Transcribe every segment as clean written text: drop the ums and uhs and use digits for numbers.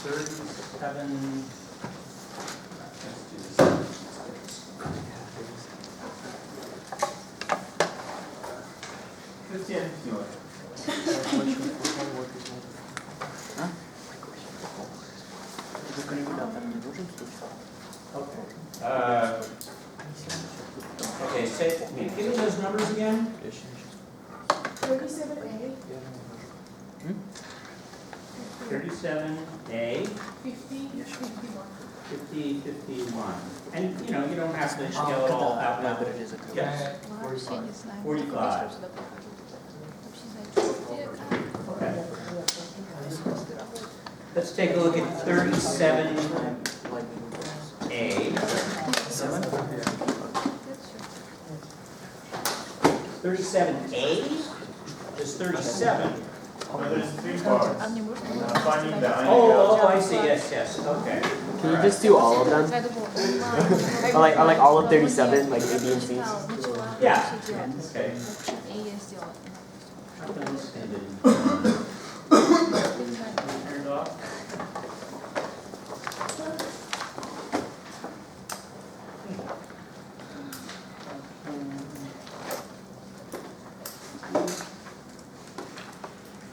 37. Let's do this. 50 and 51. Okay. Okay, say, give me those numbers again. 37A, 37A, 50, 51. 50, 51. And you know, you don't have to spell it all out now. Yes. 45. Okay. Let's take a look at 37A. 37A is 37. There's 3 parts. Finding the Oh, I see, yes, okay. Can you just do all of them? Or like all of 37, like A, B, and C? Yeah, okay. Turned off.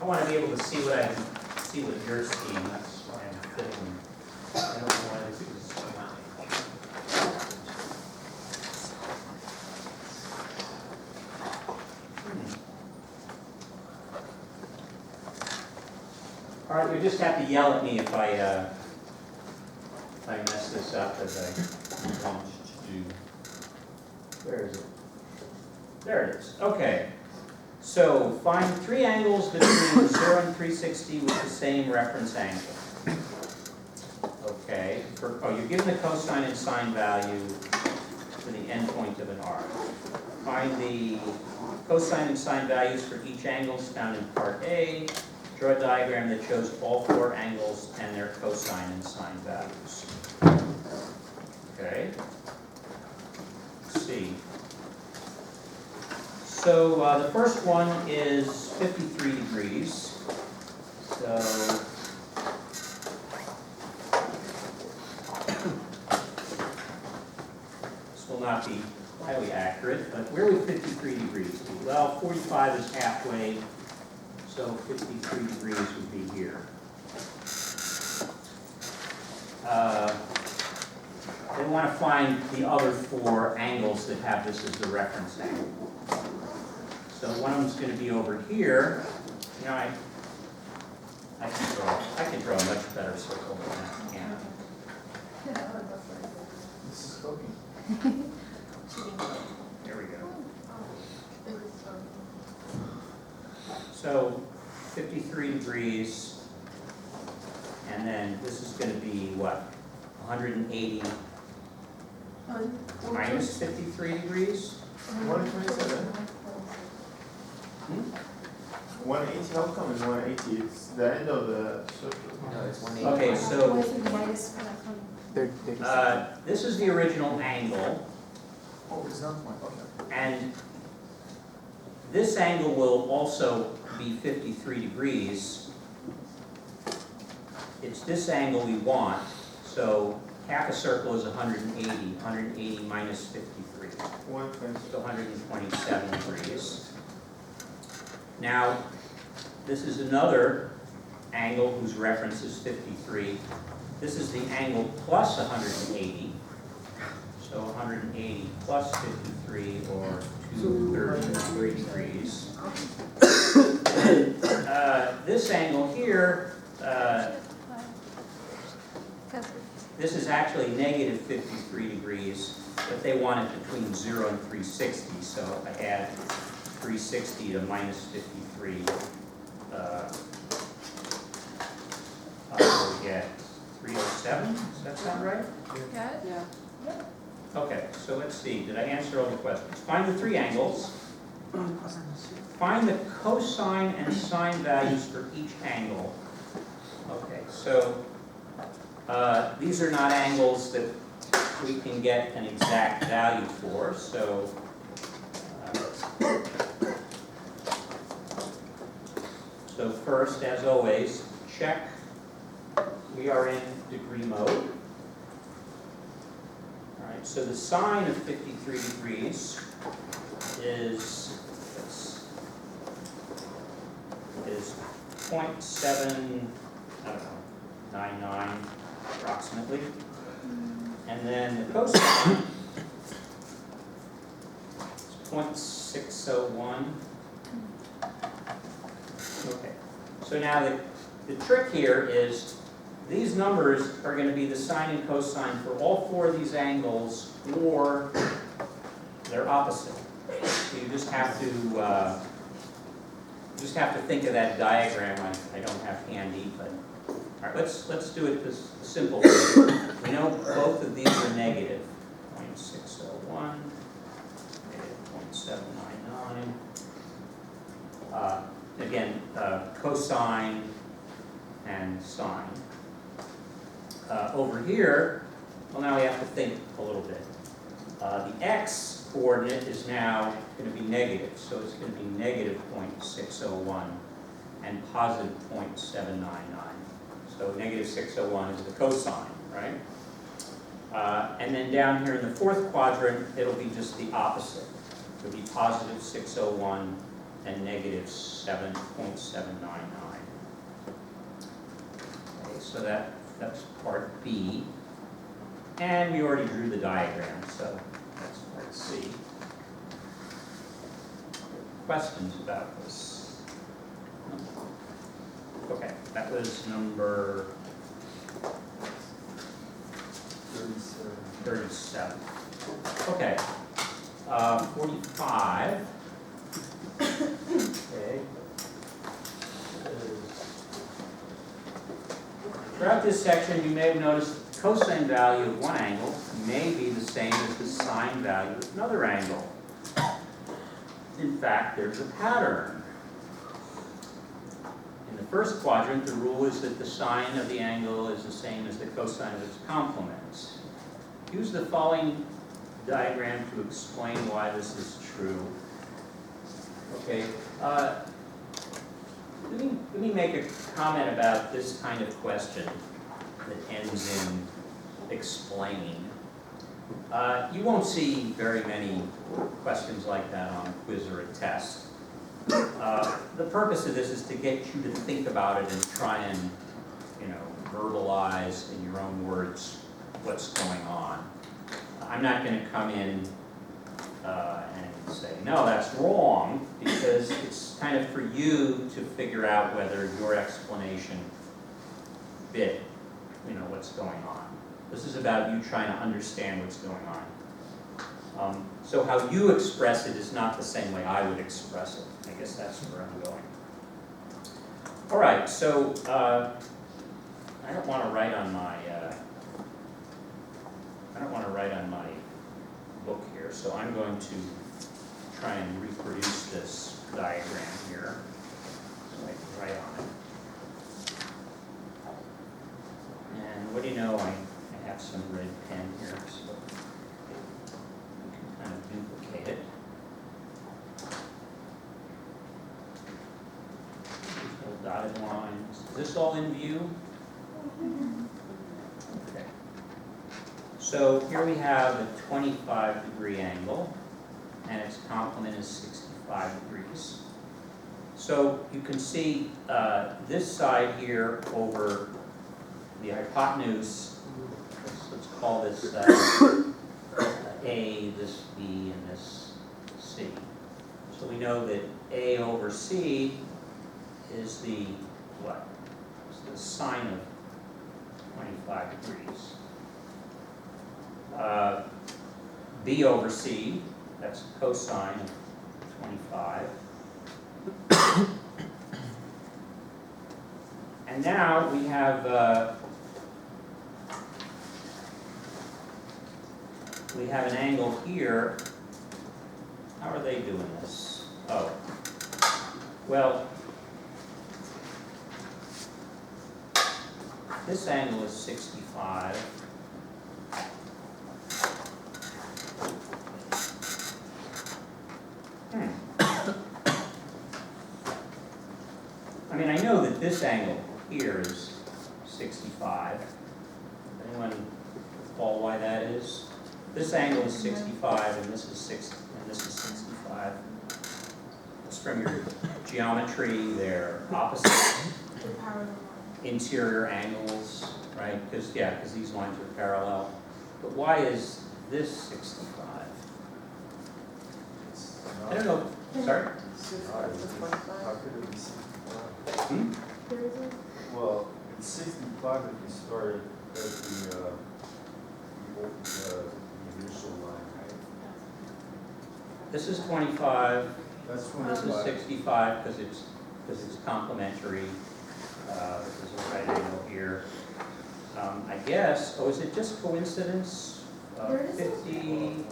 I want to be able to see what you're seeing. That's why I'm fitting. I don't know why this is going on. All right, you just have to yell at me if I mess this up, as I want to do. Where is it? There it is. Okay. So find 3 angles between 0 and 360 with the same reference angle. Okay. You're given the cosine and sine value for the endpoint of an arc. Find the cosine and sine values for each angle found in part A. Draw a diagram that shows all 4 angles and their cosine and sine values. Okay. Let's see. So the first one is 53 degrees. So this will not be highly accurate, but where would 53 degrees be? Well, 45 is halfway, so 53 degrees would be here. They want to find the other 4 angles that have this as the reference angle. So one of them's going to be over here. You know, I can draw a much better circle than that, can't I? This is cooking. There we go. So 53 degrees, and then this is going to be what? 180 minus 53 degrees? 127. 180, how come it's 180? It's the end of the circle. No, it's 180. Okay, so They're this is the original angle, Oh, it's not one. Okay. and this angle will also be 53 degrees. It's this angle we want, so half a circle is 180. 180 minus 53, 120. so 127 degrees. Now, this is another angle whose reference is 53. This is the angle plus 180. So 180 plus 53, or 233 degrees. And, this angle here, this is actually negative 53 degrees, but they want it between 0 and 360. So if I add 360 to minus 53, I'll get 307. Does that sound right? Yeah. Okay, so let's see. Did I answer all the questions? Find the 3 angles. Find the cosine and sine values for each angle. Okay, so these are not angles that we can get an exact value for, so first, as always, check we are in degree mode. All right, so the sine of 53 degrees is 0.7, I don't know, 99 approximately. And then the cosine is 0.601. Okay, so now the trick here is these numbers are going to be the sine and cosine for all four of these angles, or they're opposite. So you just have to think of that diagram. I don't have handy, but all right, let's do it this simple way. We know both of these are negative. 0.601, negative 0.799. Again, cosine and sine. Over here, well, now we have to think a little bit. The x coordinate is now going to be negative, so it's going to be negative 0.601 and positive 0.799. So negative 601 is the cosine, right? And then down here in the fourth quadrant, it'll be just the opposite. It'll be positive 601 and negative 7.799. Okay, so that's part B. And we already drew the diagram, so that's part C. Questions about this? Okay, that was number 37. Okay, 45. Okay. Throughout this section, you may have noticed the cosine value of one angle may be the same as the sine value of another angle. In fact, there's a pattern. In the first quadrant, the rule is that the sine of the angle is the same as the cosine of its complement. Use the following diagram to explain why this is true. Okay, let me make a comment about this kind of question that ends in explain. You won't see very many questions like that on a quiz or a test. The purpose of this is to get you to think about it and try and, verbalize in your own words what's going on. I'm not going to come in and say, no, that's wrong, because it's kind of for you to figure out whether your explanation fit, what's going on. This is about you trying to understand what's going on. So how you express it is not the same way I would express it. I guess that's where I'm going. All right, so I don't want to write on my book here, so I'm going to try and reproduce this diagram here so I can write on it. And what do you know, I have some red pen here, so you can kind of duplicate it. These little dotted lines. Is this all in view? Okay. So here we have a 25-degree angle, and its complement is 65 degrees. So you can see this side here over the hypotenuse, let's call this A, this B, and this C. So we know that A over C is the what? It's the sine of 25 degrees. B over C, that's cosine of 25. And now we have an angle here. How are they doing this? Oh, well, this angle is 65. I mean, I know that this angle here is 65. 65. Anyone recall why that is? This angle is 65 and this is 65. It's from your geometry, they're opposite The parallel line. interior angles, right? Because these lines are parallel. But why is this 65? I don't know, sorry? How could it be 65? Hmm? There is a, Well, it's 65 if you started at the initial line, right? This is 25, That's this is 25. 65 because it's complementary. This is a right angle here. I guess, is it just coincidence? There is a- 50,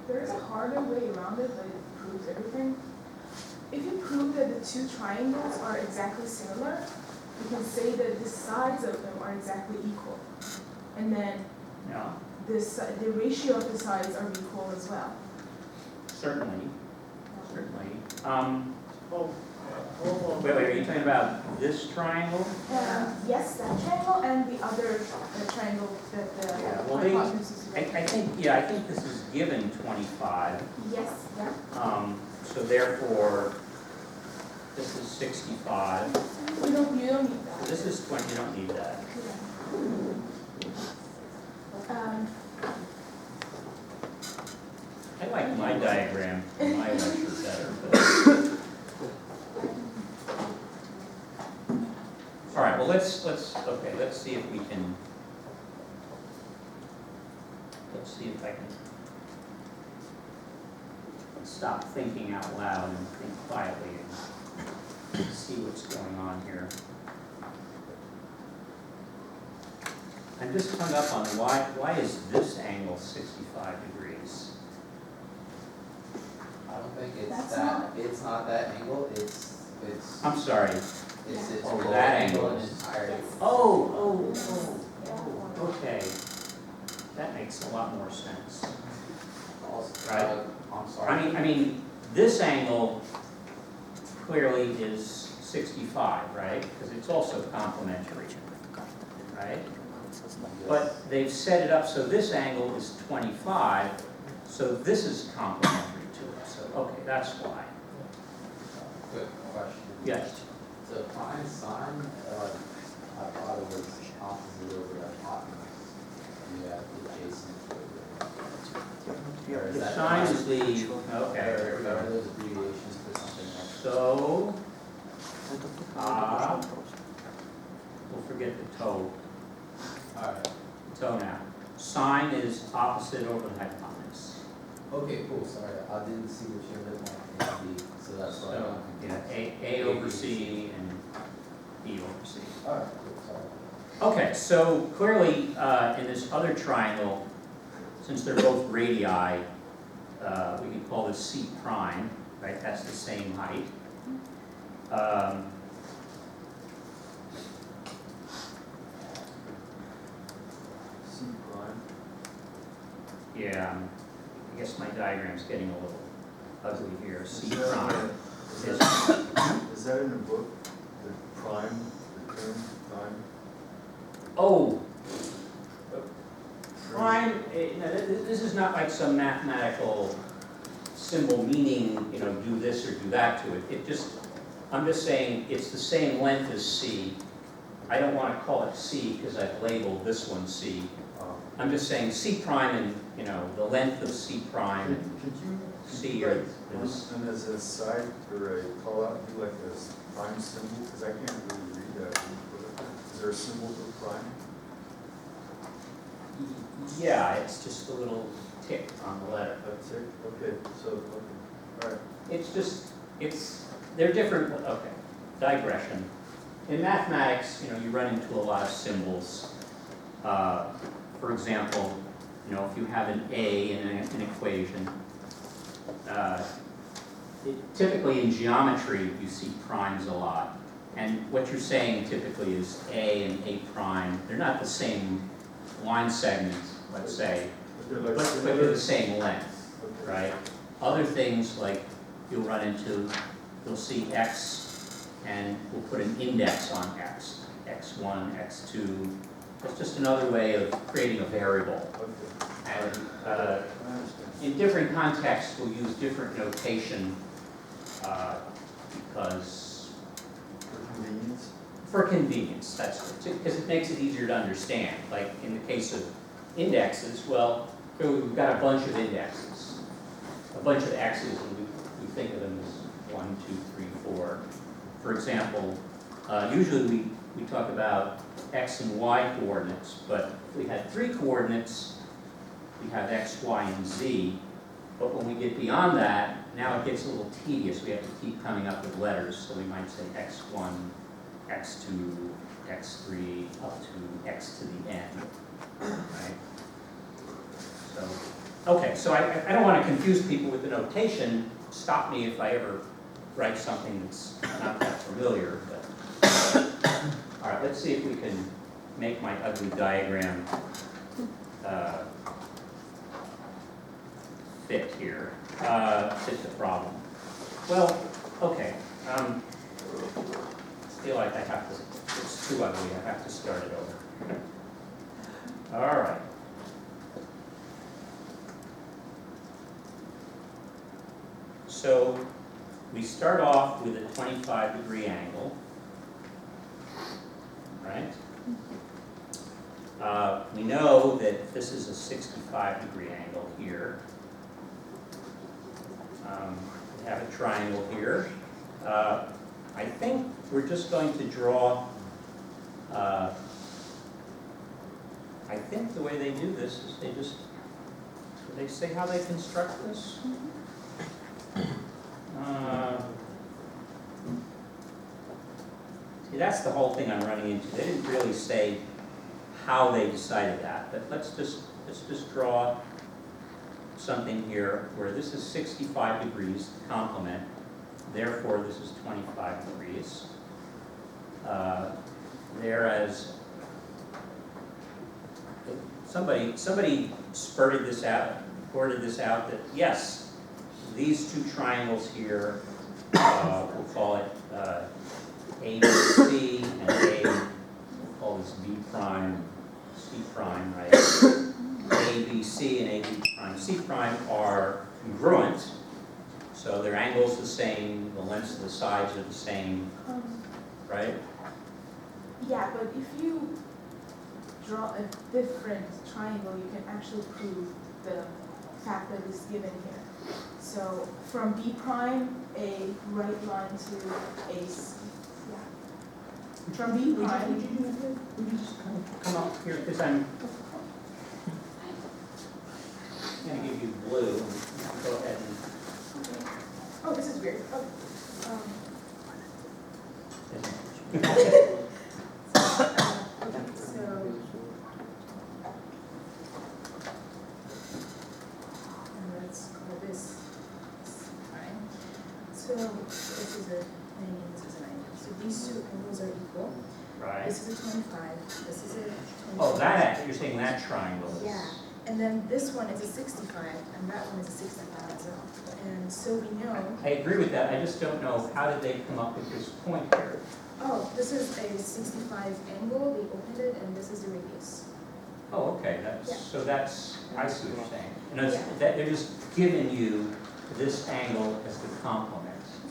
there is a harder way around it, but it proves everything. If you prove that the two triangles are exactly similar, you can say that the sides of them are exactly equal. And then yeah, the ratio of the sides are equal as well. certainly. Wait, are you talking about this triangle? Yes, that triangle and the other triangle that the Yeah, well, hypotenuse is. I think this is given 25. Yes, yeah. So therefore, this is 65. You don't need that. This is 20, you don't need that. Um, I like my diagram, my lecture better, but. All right, well, let's see if we can, let's see if I can stop thinking out loud and think quietly and see what's going on here. I'm just hung up on why is this angle 65 degrees? I don't think That's it's not that angle, it's I'm sorry. a Oh, lower that angle angle in is- entirety. Oh, okay. That makes a lot more sense. Also, Right. I'm sorry. I mean, this angle clearly is 65, right? Because it's also complementary, right? But they've set it up so this angle is 25, so this is complementary to it. So, okay, that's why. Good question. Yes. The prime sign, I thought it was opposite over the hypotenuse. Yeah, adjacent to it. Or is The that sign right? is the, okay, there we Or are go. those abbreviations for something else? So, we'll forget the toe. Alright, So now, sine is opposite over the hypotenuse. okay, cool, sorry, I didn't see what you meant by AB, so that's why So, I'm yeah, confused. A over C and B over C. Alright, cool, sorry. Okay, so clearly, in this other triangle, since they're both radii, we can call this C prime, right? That's the same height. C prime. Yeah, I guess my diagram's getting a little ugly here. C Is that- prime Is is, that in the book, the prime, the term prime? oh, prime, this is not like some mathematical symbol meaning, do this or do that to it. It just, I'm just saying it's the same length as C. I don't want to call it C because I've labeled this one C. I'm just saying C prime and, the length of C prime and Could you C write is, and as a side or a call out, do like a prime symbol, because I can't really read that. Is there a symbol for prime? yeah, it's just a little tick on the letter. That's it, okay, so, okay, all right. It's just, they're different, okay, digression. In mathematics, you run into a lot of symbols. For example, if you have an A in an equation, typically in geometry, you see primes a lot. And what you're saying typically is A and A prime. They're not the same line segments, let's say, But they're like but similar? they're the same length, Okay. right? Other things like you'll run into, you'll see X and we'll put an index on X, X1, X2, It's just another way of creating a variable. Okay, And I understand. in different contexts, we'll use different notation because For convenience? for convenience, that's because it makes it easier to understand. Like in the case of indexes, well, here we've got a bunch of indexes, a bunch of x's, and we think of them as 1, 2, 3, 4. For example, usually we talk about x and y coordinates, but if we had 3 coordinates, we have x, y, and z. But when we get beyond that, now it gets a little tedious. We have to keep coming up with letters, so we might say x1, x2, x3, up to x to the n, right? So, okay, so I don't want to confuse people with the notation. Stop me if I ever write something that's not that familiar, but, all right, let's see if we can make my ugly diagram fit here, fit the problem. Well, okay, I feel like I have to, it's too ugly, I have to start it over. All right. So we start off with a 25-degree angle, right? We know that this is a 65-degree angle here. We have a triangle here. I think we're just going to draw, I think the way they do this is they just, do they say how they construct this? See, that's the whole thing I'm running into. They didn't really say how they decided that, but let's just draw something here where this is 65 degrees, complement, therefore this is 25 degrees. Whereas somebody spurted this out, reported this out that yes, these two triangles here, we'll call it ABC and A, we'll call this B prime, C prime, right? ABC and AB prime, C prime are congruent, so their angle's the same, the lengths of the sides are the same, right? Yeah, but if you draw a different triangle, you can actually prove the fact that is given here. So from B prime, a right line to A, yeah. From B prime. Would you just come up here, because I'm going to give you blue, go ahead and, Okay. Oh, this is weird. Oh, okay. so, and let's call this fine. So this is a 90, this is a 90. So these two angles are equal. Right. This is a 25, this is a 25. Oh, that, you're saying that triangle is. Yeah, and then this one is a 65, and that one is a 65 as well. And so we know, I agree with that, I just don't know, how did they come up with this point here? oh, this is a 65 angle, they opened it, and this is the radius. Oh, okay, that's, Yeah. so that's, I see what you're saying. And it's, Yeah. that, they're just giving you this angle as the complement.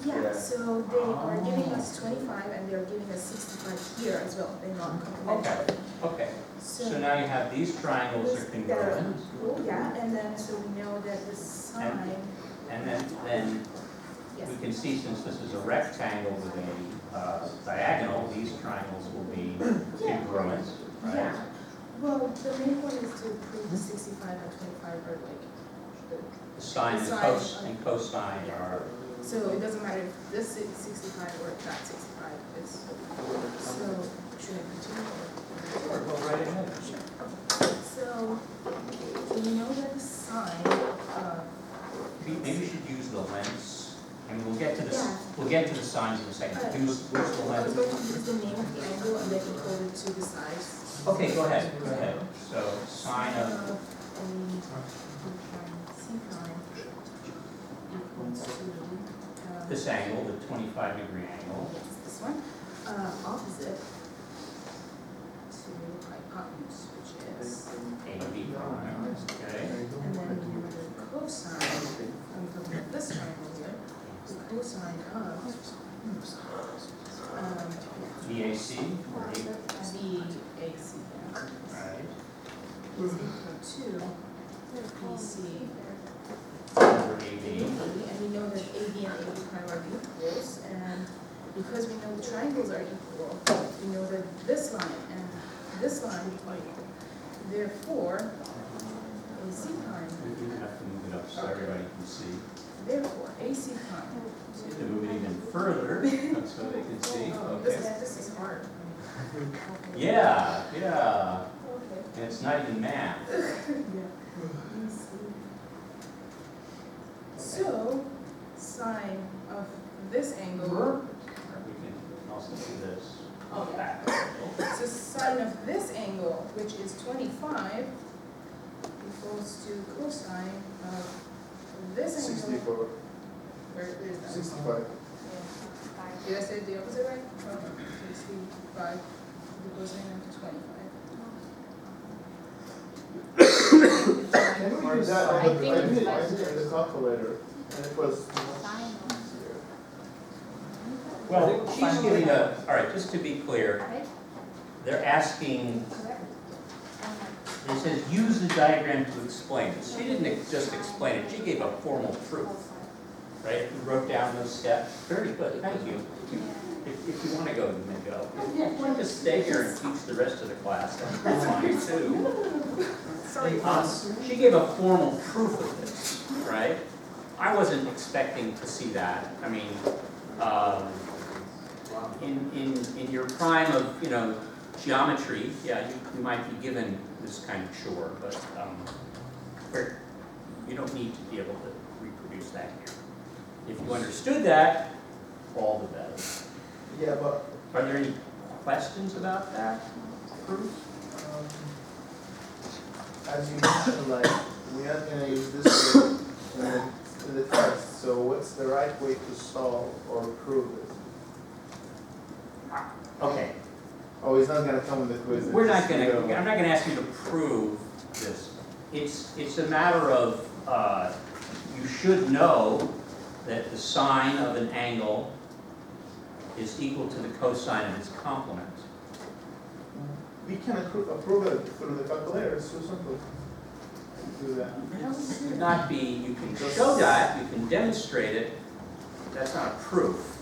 Yeah, Yeah. so they are giving us 25, and they're giving us 65 here as well, they're not complementary. Okay, so now you have these triangles are congruent, Cool, yeah, and then so we know that the sine, and then yes. we can see since this is a rectangle with a diagonal, these triangles will be Yeah. congruent, right? Yeah, well, the main point is to prove the 65 and 25 are like, The sine and cosine are, so it doesn't matter if this is 65 or that 65 is, so should I continue or? or go right ahead. So we know that the sine, Maybe we should use the lengths, and we'll get to the, Yeah. we'll get to the signs in a second. Use the I was length. going to use the name of the angle and then equal it to the sides. Okay, go ahead, go ahead. So sine of, A C prime equals to, this angle, the 25-degree angle. yes, this one, opposite to hypotenuse, which is, AB prime, okay. and then the cosine, I'm talking about this triangle here, the cosine of, VAC or A, VAC, right, is equal to BC over AB. and we know that AB and AB prime are equals, and because we know the triangles are equal, we know that this line and this line are equal. Therefore, AC prime, You have to move it up so everybody can see. therefore, AC prime. You have to move it even further, that's so they can see, okay. This is hard. Yeah, yeah, Okay. and it's not even math. So, sine of this angle, Or we can also do this. Okay. Back angle. so sine of this angle, which is 25, equals to cosine of this angle. 64, Where is that? 65. Did I say it the opposite way? Okay, 65, the cosine of 25. Can we do that on I the, think I it's did better. it in the calculator, and it was Sine easier. Well, she's giving a, all right, just to be clear, right? they're asking, it says use the diagram to explain it. She didn't just explain it, she gave a formal proof, right? You wrote down those steps, very good, thank you. If you want to go, you may go. If you want to stay here and teach the rest of the class, that's fine too. Sorry. She gave a formal proof of this, right? I wasn't expecting to see that. I mean, in your prime of, you know, geometry, yeah, you might be given this kind of chore, but you don't need to be able to reproduce that here. If you understood that, all the better. Yeah, but, Are there any questions about that proof? as you mentioned, like, we are gonna use this way in the test, so what's the right way to solve or prove it? Okay, Oh, it's not gonna come in the quiz. we're not it's gonna, just, I'm not gonna ask you to prove this. It's a matter of, you should know that the sine of an angle is equal to the cosine of its complement. We can approve it through the calculator, it's so simple. Do that. It should not be, you can show that, you can demonstrate it, that's not a proof.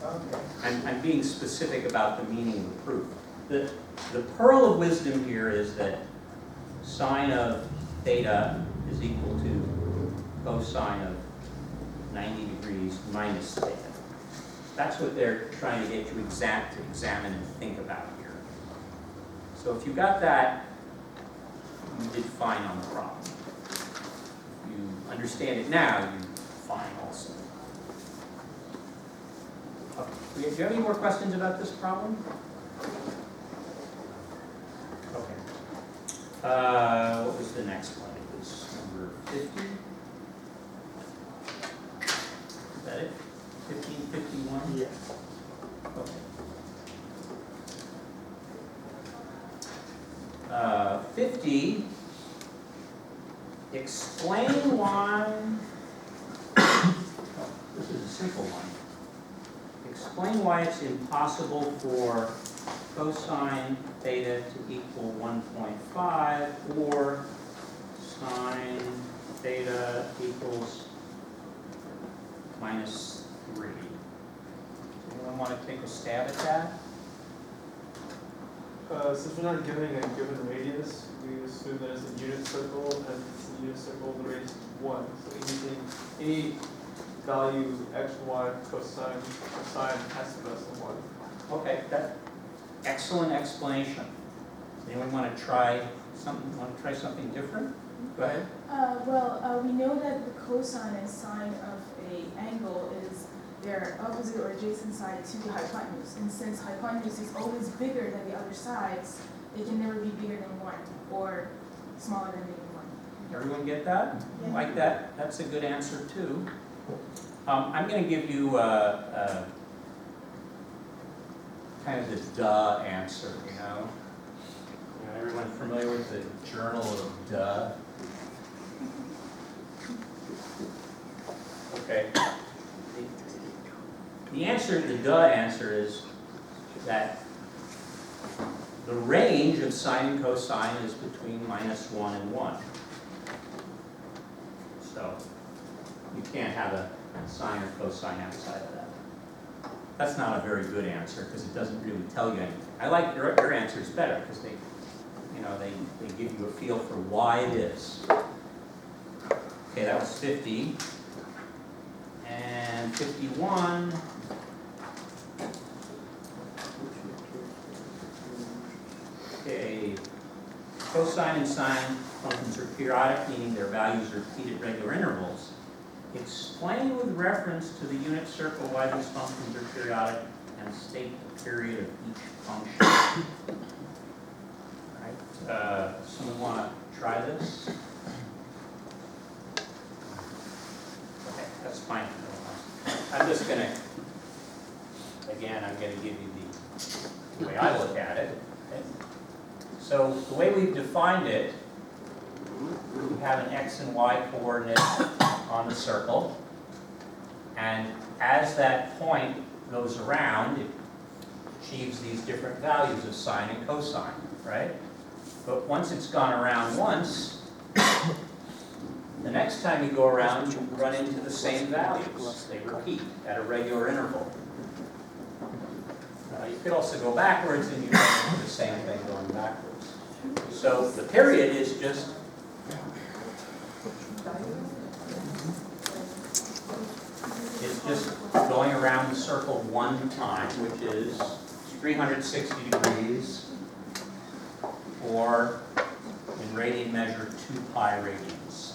Okay. I'm being specific about the meaning of the proof. The pearl of wisdom here is that sine of theta is equal to cosine of 90 degrees minus theta. That's what they're trying to get you to examine and think about here. So if you got that, you did fine on the problem. If you understand it now, you're fine also. Okay. Do you have any more questions about this problem? Okay. What was the next one? It was number 50? Is that it? 1551? Yeah. Okay. 50, explain why, oh, this is a simple one. Explain why it's impossible for cosine theta to equal 1.5 or sine theta equals minus 3. Does anyone want to take a stab at that? Since we're not giving a given radius, we assume that it's a unit circle, and if it's a unit circle, the radius is 1. So any value x, y, cosine has to be less than 1. Okay, that excellent explanation. Anyone want to try something different? Go ahead. We know that the cosine and sine of an angle is their opposite or adjacent side to the hypotenuse. And since hypotenuse is always bigger than the other sides, they can never be bigger than 1 or smaller than -1. Everyone get that? Yeah. Like that? That's a good answer too. I'm going to give you kind kind of the duh answer, you know? Everyone familiar with the Journal of Duh? Okay. The answer, the duh answer is that the range of sine and cosine is between -1 and 1. So you can't have a sine or cosine outside of that. That's not a very good answer because it doesn't really tell you anything. I like your answers better because they, you know, they give you a feel for why it is. Okay, that was 50. And 51. Okay, cosine and sine functions are periodic, meaning their values are repeated at regular intervals. Explain with reference to the unit circle why these functions are periodic and state the period of each function. All right, someone want to try this? Okay, that's fine. I'm just going to, again, I'm going to give you the way I look at it. Okay. So the way we've defined it, we have an x and y coordinate on the circle, and as that point goes around, it achieves these different values of sine and cosine, right? But once it's gone around once, the next time you go around, you run into the same values. They repeat at a regular interval. You could also go backwards and you run into the same thing going backwards. So the period is just going around the circle one time, which is 360 degrees, or in radian measure 2 pi radians.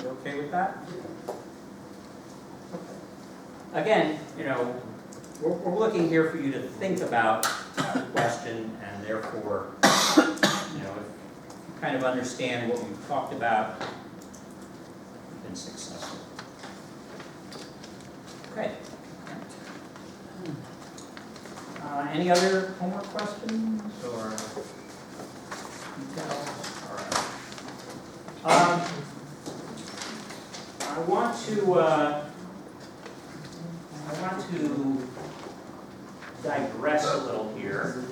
You okay with that? Again, you know, we're looking here for you to think about the question, and therefore, you know, if you kind of understand what we've talked about, you've been successful. Okay. Any other homework questions or details? All right. I want to digress a little here.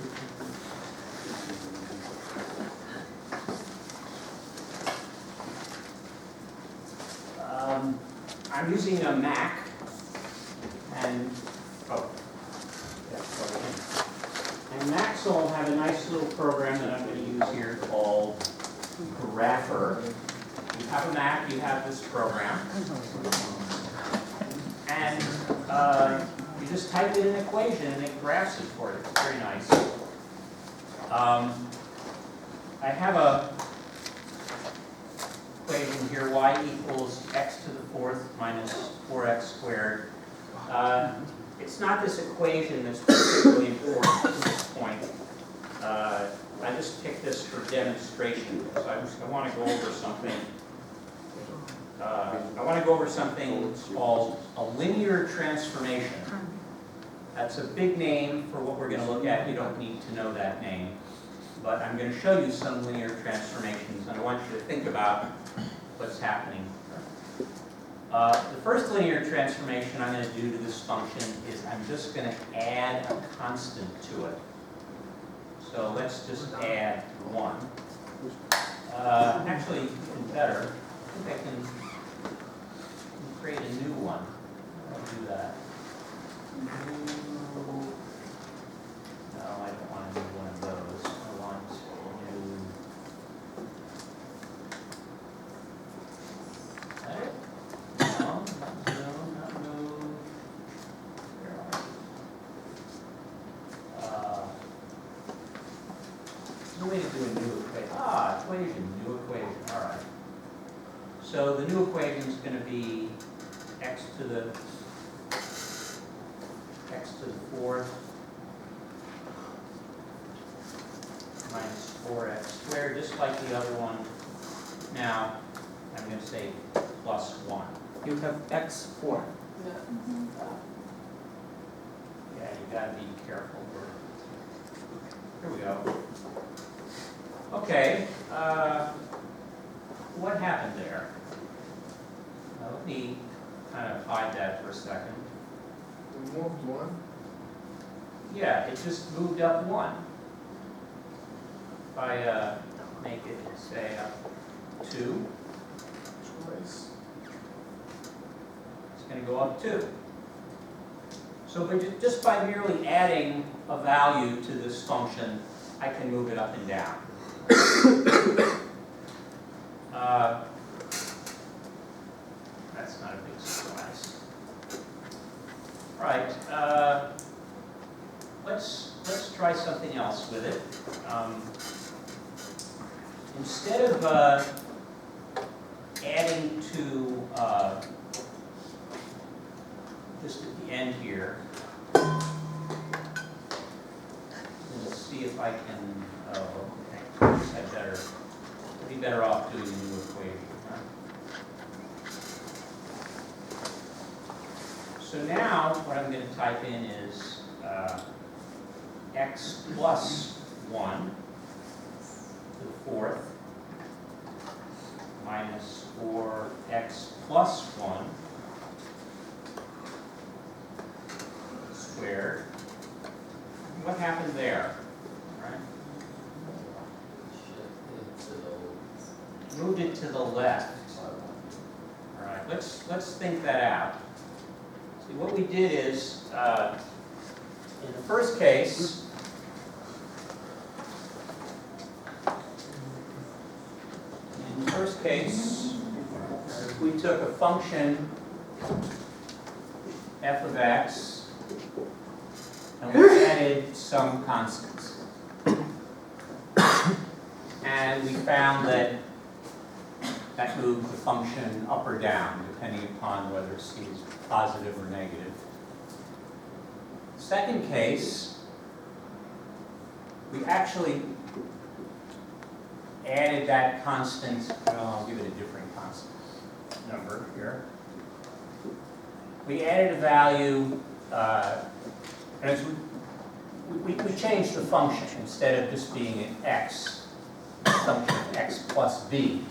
I'm using a Mac, and Macs all have a nice little program that I'm going to use here called Grapher. You have a Mac, you have this program, and you just type in an equation and it graphs it for you. It's very nice. I have a equation here, y equals x to the 4th minus 4x squared. It's not this equation that's particularly important at this point. I just picked this for demonstration. So I want to go over something. I want to go over something called a linear transformation. That's a big name for what we're going to look at. You don't need to know that name. But I'm going to show you some linear transformations, and I want you to think about what's happening. The first linear transformation I'm going to do to this function is I'm just going to add a constant to it. So let's just add 1. Actually, even better, I think I can create a new one. I'll do that. No, I don't want a new one of those. I want a new. No, not new. Where are you? There's no way to do a new equation. Equation, new equation. All right. So the new equation is going to be x to the 4th minus 4x squared, just like the other one. Now, I'm going to say plus 1. You have x4. Yeah, you gotta be careful. Here we go. Okay, what happened there? Now, let me kind of hide that for a second. We moved one. Yeah, it just moved up one. If I make it, say, up 2, Twice. it's going to go up 2. So just by merely adding a value to this function, I can move it up and down. That's not a big surprise. All right, let's try something else with it. Instead of adding to just at the end here, let's see if I can. Oh, okay. I guess I'd be better off doing a new equation. Huh? So now what I'm going to type in is x plus 1 to the 4th minus 4x plus 1 squared. What happened there? Right? Moved it to the left. All right, let's think that out. See, what we did is, in the first case, we took a function f of x and we added some constants. And we found that moved the function up or down, depending upon whether c is positive or negative. Second case, we actually added that constant, well, I'll give it a different constant number here. We added a value, we changed the function instead of just being an x, function of x plus b.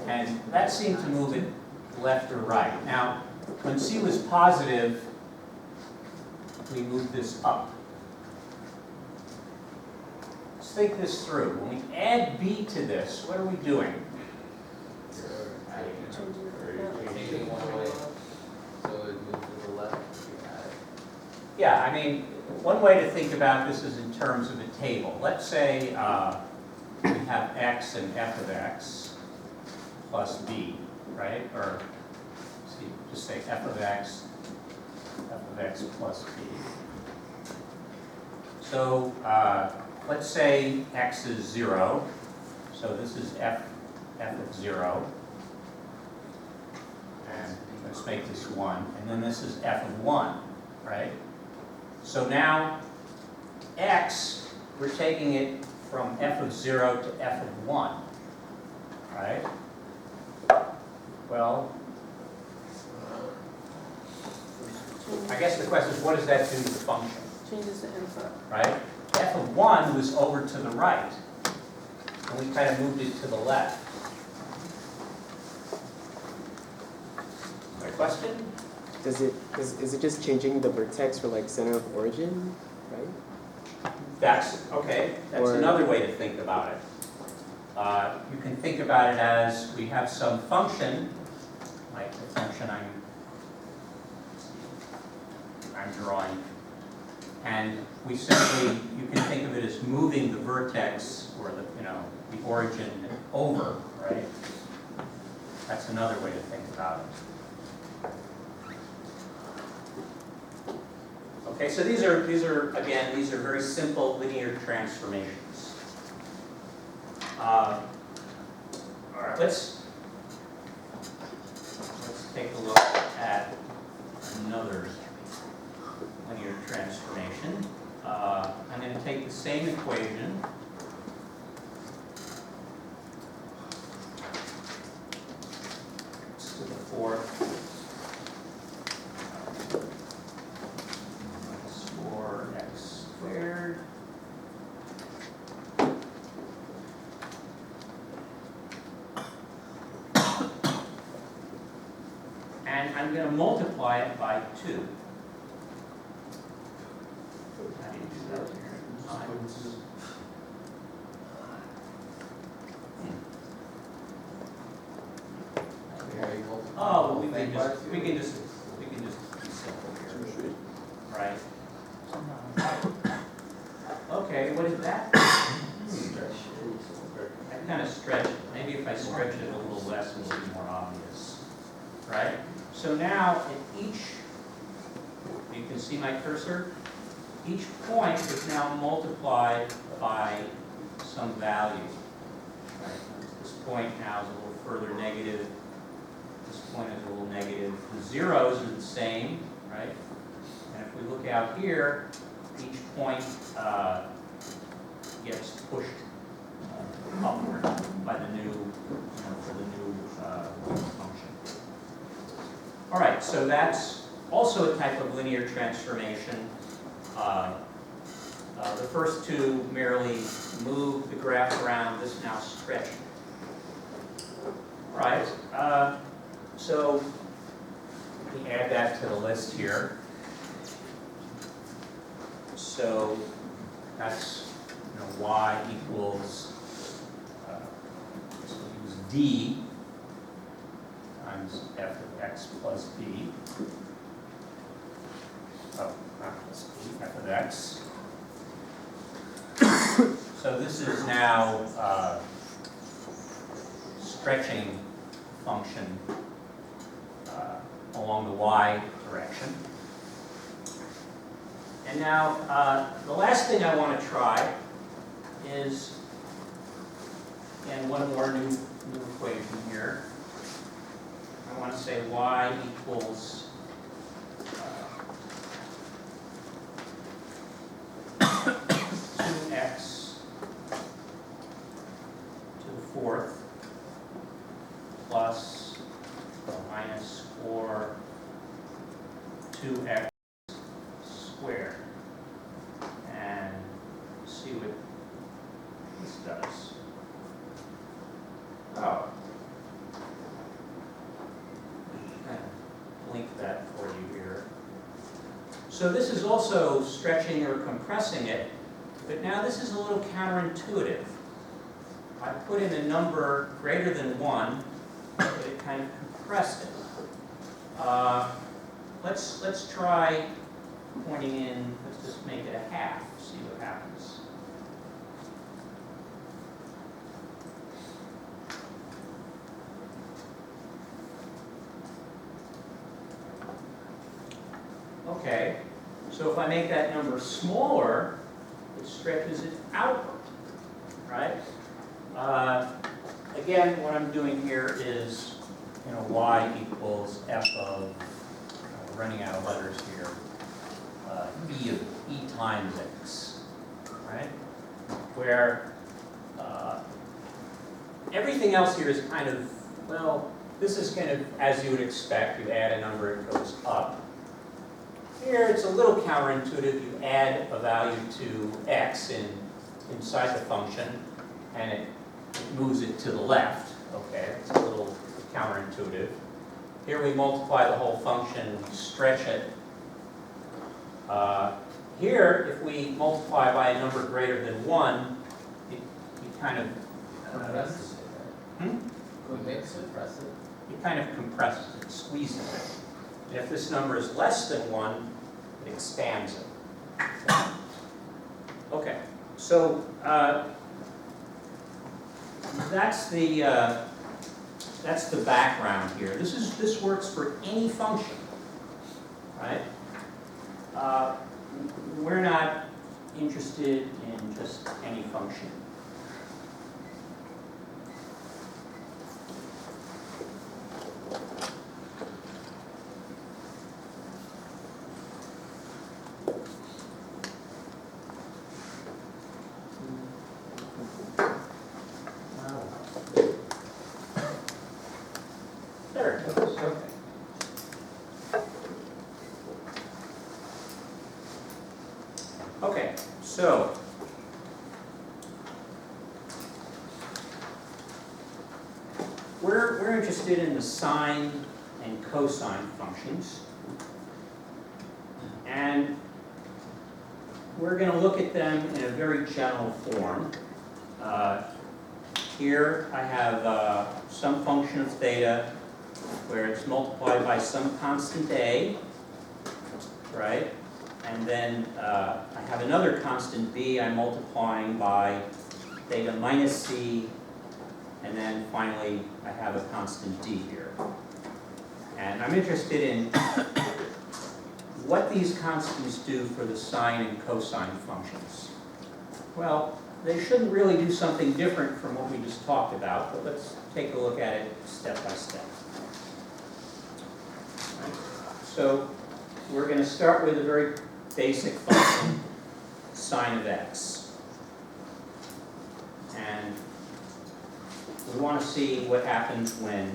And that seemed to move it left or right. Now, when c was positive, we moved this up. Let's think this through. When we add b to this, what are we doing? Taking one away, so it moves to the left. Yeah, I mean, one way to think about this is in terms of a table. Let's say we have x and f of x plus b, right? Or see, just say f of x plus b. So let's say x is 0. So this is f of 0. And let's make this 1. And then this is f of 1, right? So now x, we're taking it from f of 0 to f of 1, right? Well, I guess the question is, what does that do to the function? Changes the input. Right? F of 1 was over to the right, and we kind of moved it to the left. My question? Is it just changing the vertex for like center of origin, right? That's, okay, that's another way to think about it. You can think about it as we have some function, like the function I'm drawing, and we simply, you can think of it as moving the vertex or the origin over, right? That's another way to think about it. Okay, so these are very simple linear transformations. All right, let's take a look at another linear transformation. I'm going to take the same equation, x to the 4th I'm going to multiply it by 2. How do you do that here? Oh, well, we can just be simple here, right? Okay, what is that? I kind of stretch it. Maybe if I stretch it a little less, it'll be more obvious, right? So now at each, you can see my cursor, each point is now multiplied by some value. Right? This point now is a little further negative. This point is a little negative. The zeros are the same, right? And if we look out here, each point gets pushed upward by the new, for the new function. All right, so that's also a type of linear transformation. The first two merely move the graph around. This now stretches. All right, so we add that to the list here. So that's y equals, so we use d times f of x plus b. Oh, not plus b, f of x. So this is now stretching function along the y direction. And now, the last thing I want to try is, again, one more new equation here. I want to say y equals 2x to the 4th plus or minus or 2x squared, and see what this does. Oh, kind of blink that for you here. So this is also stretching or compressing it, but now this is a little counterintuitive. I put in a number greater than 1, but it kind of compressed it. Let's try pointing in, let's just make it a half, see what happens. Okay, so if I make that number smaller, it stretches it outward, right? Again, what I'm doing here is, y equals f of, running out of letters here, e times x, right? Where everything else here is kind of, well, this is kind of as you would expect. You add a number, it goes up. Here it's a little counterintuitive. You add a value to x inside the function, and it moves it to the left. Okay, it's a little counterintuitive. Here we multiply the whole function, stretch it. Here, if we multiply by a number greater than 1, it kind of Compresses it, right? What makes it compress it? It kind of compresses it, squeezes it. And if this number is less than 1, it expands it. Okay, so that's the background here. This works for any function, right? We're not interested in just any function. There it goes. Okay. Okay, so we're interested in the sine and cosine functions. And we're going to look at them in a very general form. Here I have some function of theta where it's multiplied by some constant a, right? And then I have another constant b I'm multiplying by theta minus c, and then finally I have a constant d here. And I'm interested in what these constants do for the sine and cosine functions. Well, they shouldn't really do something different from what we just talked about, but let's take a look at it step by step. Right. So we're going to start with a very basic function, sine of x. And we want to see what happens when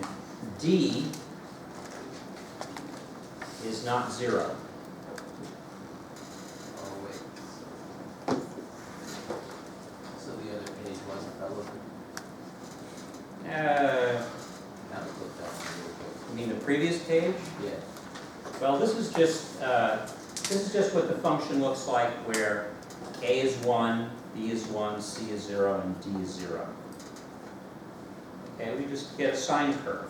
d is not 0. Oh, wait. So the other page wasn't relevant? Now it looked up really You mean the previous page? quick. Yeah. Well, this is just what the function looks like where a is 1, b is 1, c is 0, and d is 0. Okay, we just get a sine curve.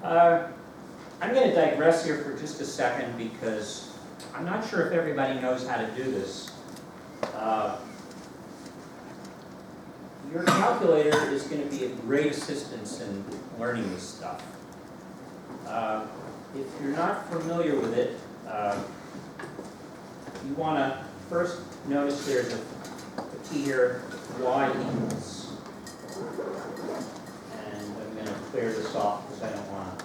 I'm going to digress here for just a second because I'm not sure if everybody knows how to do this. Your calculator is going to be a great assistance in learning this stuff. If you're not familiar with it, you want to first notice there's a key here, y equals. And I'm going to clear this off because I don't want to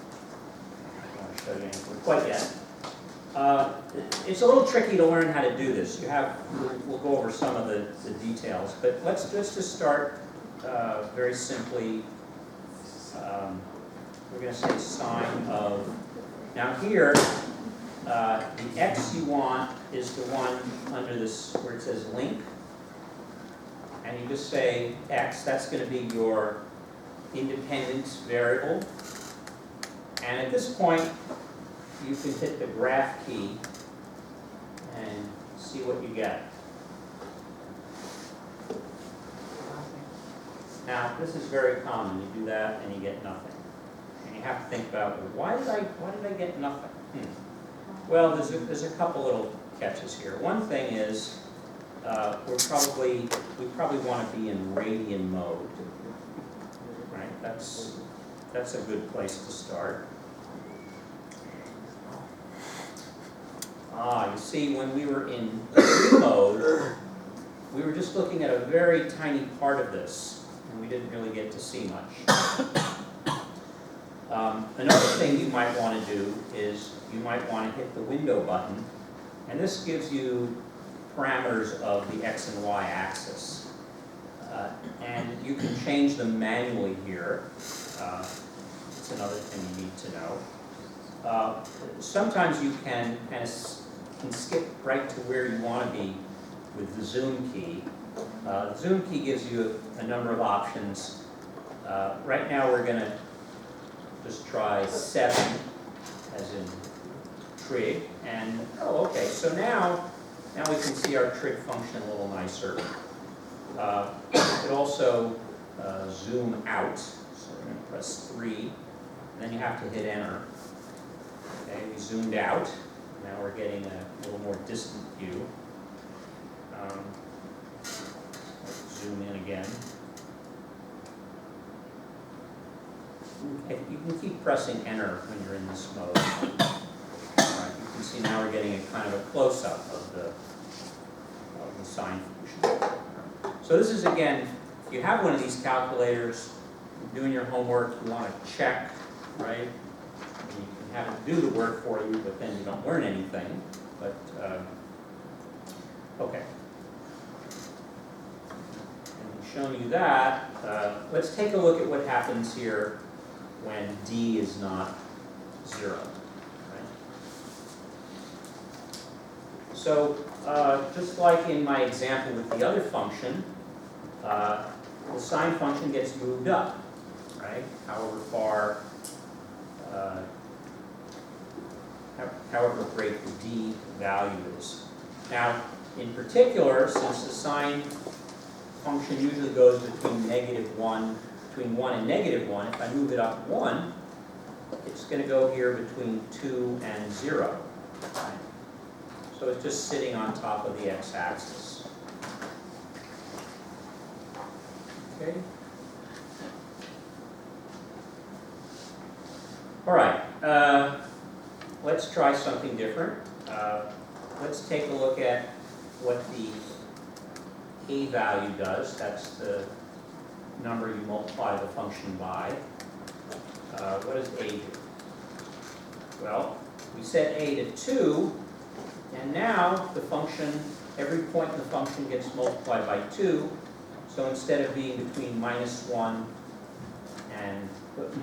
show you anything quite yet. It's a little tricky to learn how to do this. We'll go over some of the details, but let's just start very simply. We're going to say sine of. Now here, the x you want is the one under this where it says link, and you just say x. That's going to be your independent variable. And at this point, you can hit the graph key and see what you get. Now, this is very common. You do that and you get nothing. And you have to think about, well, why did I get nothing? Well, there's a couple little catches here. One thing is, we probably want to be in radian mode, right? That's a good place to start. You see, when we were in degree mode, we were just looking at a very tiny part of this, and we didn't really get to see much. Another thing you might want to do is you might want to hit the window button, and this gives you parameters of the x and y axis. And you can change them manually here. That's another thing you need to know. Sometimes you can kind of skip right to where you want to be with the zoom key. The zoom key gives you a number of options. Right now we're going to just try 7 as in trig. And, oh, okay, so now we can see our trig function a little nicer. You could also zoom out. So we're going to press 3, and then you have to hit enter. Okay, we zoomed out. Now we're getting a little more distant view. Zoom in again. Okay, you can keep pressing enter when you're in this mode. Alright, you can see now we're getting a kind of a close-up of the sine function. So this is, again, if you have one of these calculators, you're doing your homework, you want to check, right? You can have it do the work for you, but then you don't learn anything. But, okay. And showing you that, let's take a look at what happens here when d is not 0. Right? So, just like in my example with the other function, the sine function gets moved up, right? However far however great the d value is. Now, in particular, since the sine function usually goes between between 1 and -1, if I move it up 1, it's going to go here between 2 and 0. Right? So it's just sitting on top of the x-axis. Okay. All right. Let's try something different. Let's take a look at what the a value does. That's the number you multiply the function by. What does a do? Well, we set a to 2, and now the function, every point in the function gets multiplied by 2. So instead of being between -1 and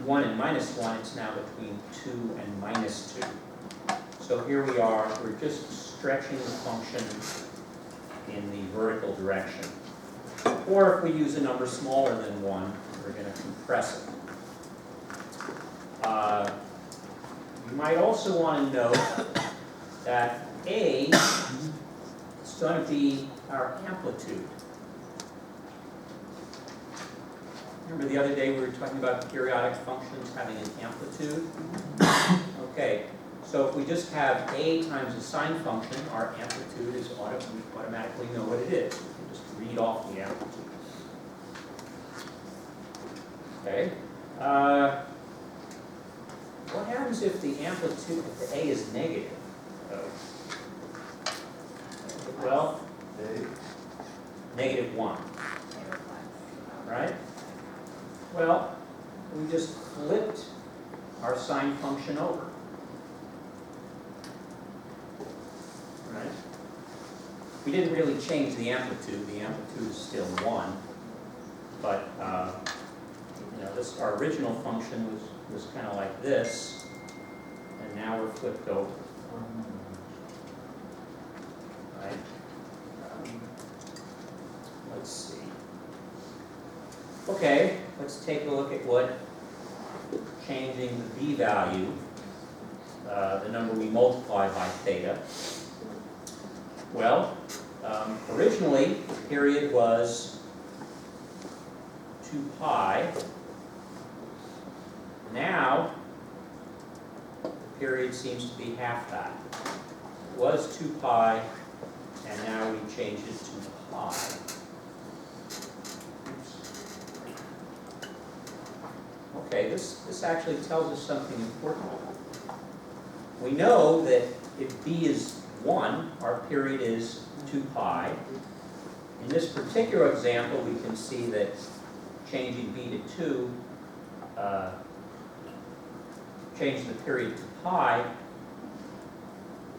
-1, it's now between 2 and -2. So here we are, we're just stretching the function in the vertical direction. Or if we use a number smaller than 1, we're going to compress it. You might also want to note that a is going to be our amplitude. Remember the other day we were talking about periodic functions having an amplitude? Okay, so if we just have a times a sine function, our amplitude is we automatically know what it is. We can just read off the amplitude. Okay. What happens if the amplitude, if the a is negative? Well, -1, right? Well, we just flipped our sine function over. Right? We didn't really change the amplitude. The amplitude is still 1. But, you know, our original function was kind of like this. And now we're flipped over. Right? Let's see. Okay, let's take a look at what changing the b value, the number we multiply by theta. Well, originally the period was 2 pi. Now the period seems to be half that. It was 2 pi, and now we change it to pi. Okay, this actually tells us something important. We know that if b is 1, our period is 2 pi. In this particular example, we can see that changing b to 2 changed the period to pi.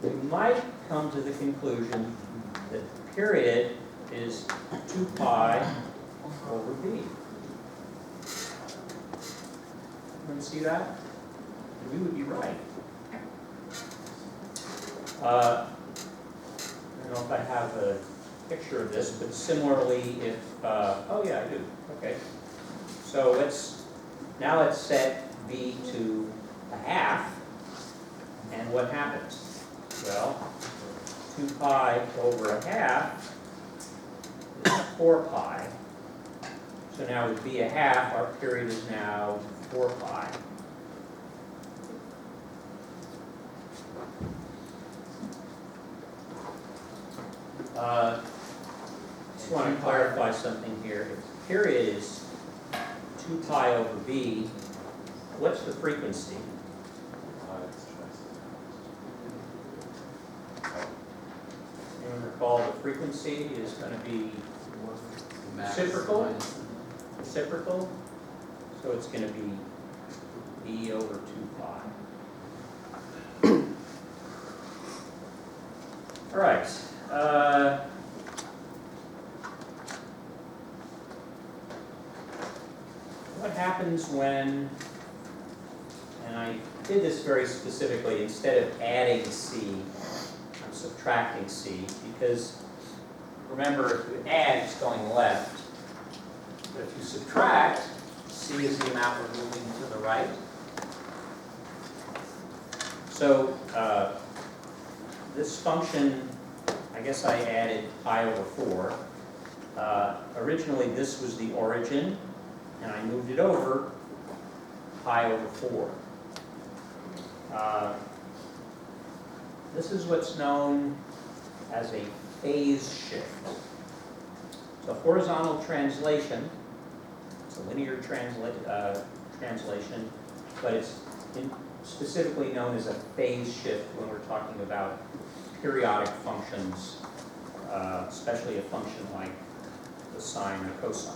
We might come to the conclusion that the period is 2 pi over b. Everyone see that? We would be right. I don't know if I have a picture of this, but similarly, if oh yeah, I do. Okay. So let's set b to 1/2, and what happens? Well, 2 pi over 1/2 is 4 pi. So now with b 1/2, our period is now 4 pi. Just want to clarify something here. If the period is 2 pi over b, what's the frequency? Anyone recall the frequency is going to be reciprocal? Reciprocal? So it's going to be b over 2 pi. All right. What happens when, and I did this very specifically, instead of adding c, I'm subtracting c, because remember, if you add, it's going left. But if you subtract, c is the amount we're moving to the right. So this function, I guess I added pi over 4. Originally, this was the origin, and I moved it over pi over 4. This is what's known as a phase shift. It's a horizontal translation. It's a linear translation, but it's specifically known as a phase shift when we're talking about periodic functions, especially a function like the sine or cosine.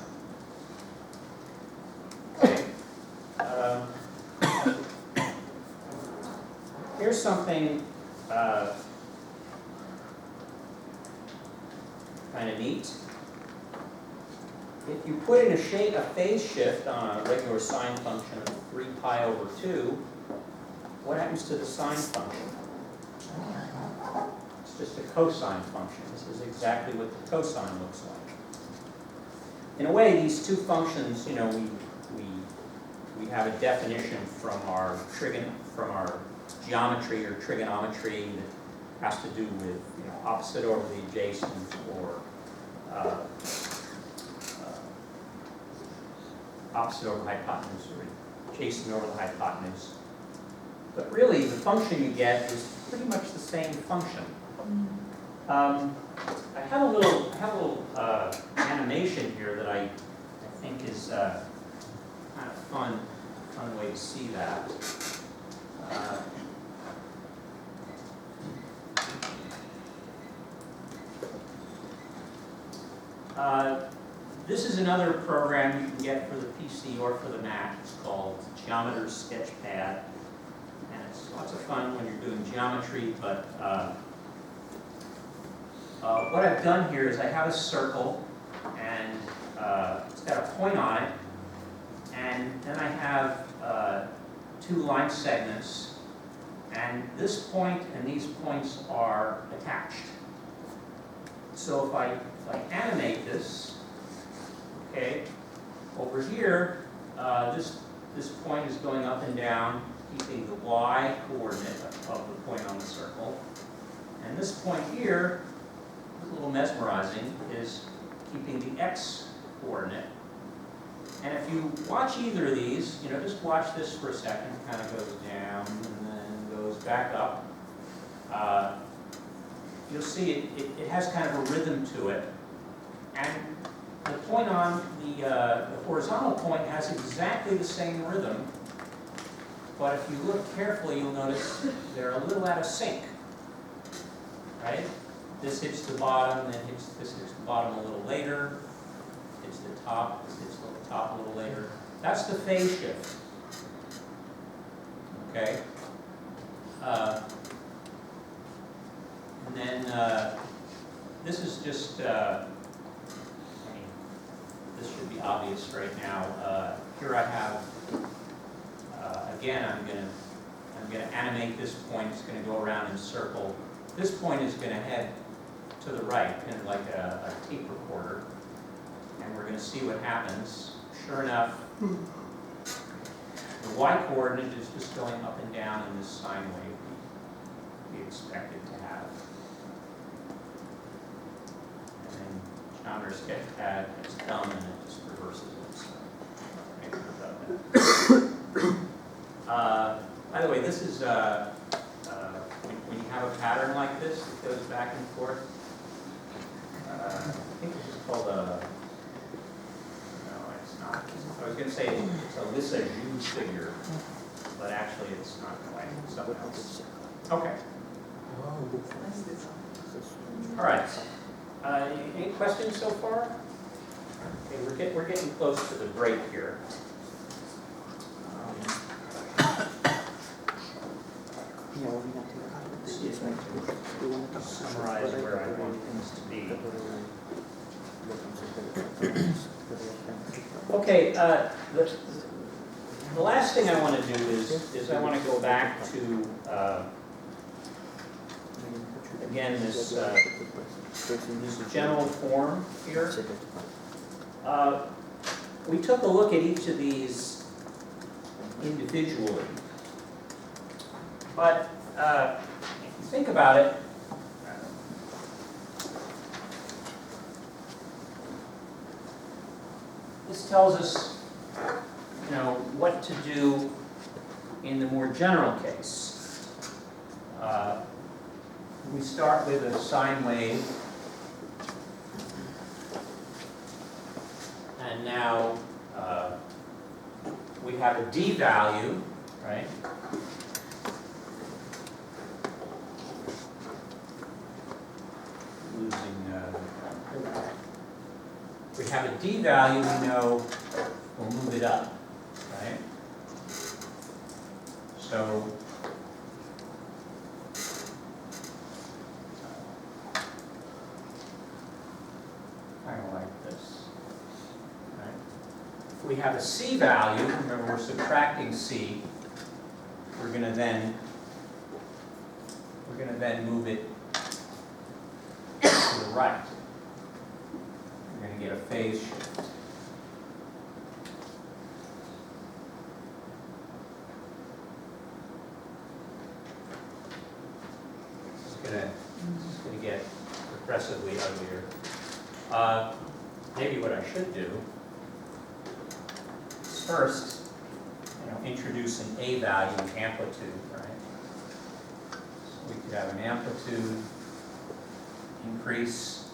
Okay. Here's something kind of neat. If you put in a phase shift on a regular sine function of 3 pi over 2, what happens to the sine function? It's just a cosine function. This is exactly what the cosine looks like. In a way, these two functions, you know, we have a definition from our geometry or trigonometry that has to do with, you know, opposite over the adjacent or opposite over hypotenuse or adjacent over the hypotenuse. But really, the function you get is pretty much the same function. I have a little animation here that I think is kind of fun way to see that. This is another program you can get for the PC or for the Mac. It's called Geometer's Sketchpad. And it's lots of fun when you're doing geometry, but what I've done here is I have a circle, and it's got a point on it, and then I have 2 line segments, and this point and these points are attached. So if I animate this, okay, over here, this point is going up and down, keeping the y coordinate of the point on the circle. And this point here, a little mesmerizing, is keeping the x coordinate. And if you watch either of these, you know, just watch this for a second. It kind of goes down and then goes back up. You'll see it has kind of a rhythm to it. And the point on the horizontal point has exactly the same rhythm. But if you look carefully, you'll notice they're a little out of sync. Right? This hits the bottom, then this hits the bottom a little later. Hits the top, this hits the top a little later. That's the phase shift. Okay? And then this is just, I mean, this should be obvious right now. Here I have, again, I'm gonna animate this point. It's gonna go around in a circle. This point is gonna head to the right, kind of like a tape recorder. And we're gonna see what happens. Sure enough, the y coordinate is just going up and down in this sine wave we expect it to have. And then Geometer's Sketchpad is dumb and it just reverses it. So maybe about that. By the way, this is when you have a pattern like this that goes back and forth. I think this is called a. I was going to say it's a Lissajous figure, but actually it's not quite. Something else. Okay. All right. Any questions so far? Okay, we're getting close to the break here. Let's see if I can summarize where I want things to be. Okay, the last thing I want to do is I want to go back to, again, this general form here. We took a look at each of these individually, but if you think about it, this tells us, you know, what to do in the more general case. We start with a sine wave, and now we have a d value, right? We have a d value, we know we'll move it up, right? So kind of like this, right? If we have a c value, remember we're subtracting c, we're going to then move it to the right. We're going to get a phase shift. This is going to get progressively uglier. Maybe what I should do is first, introduce an a value, amplitude, right? So we could have an amplitude increase.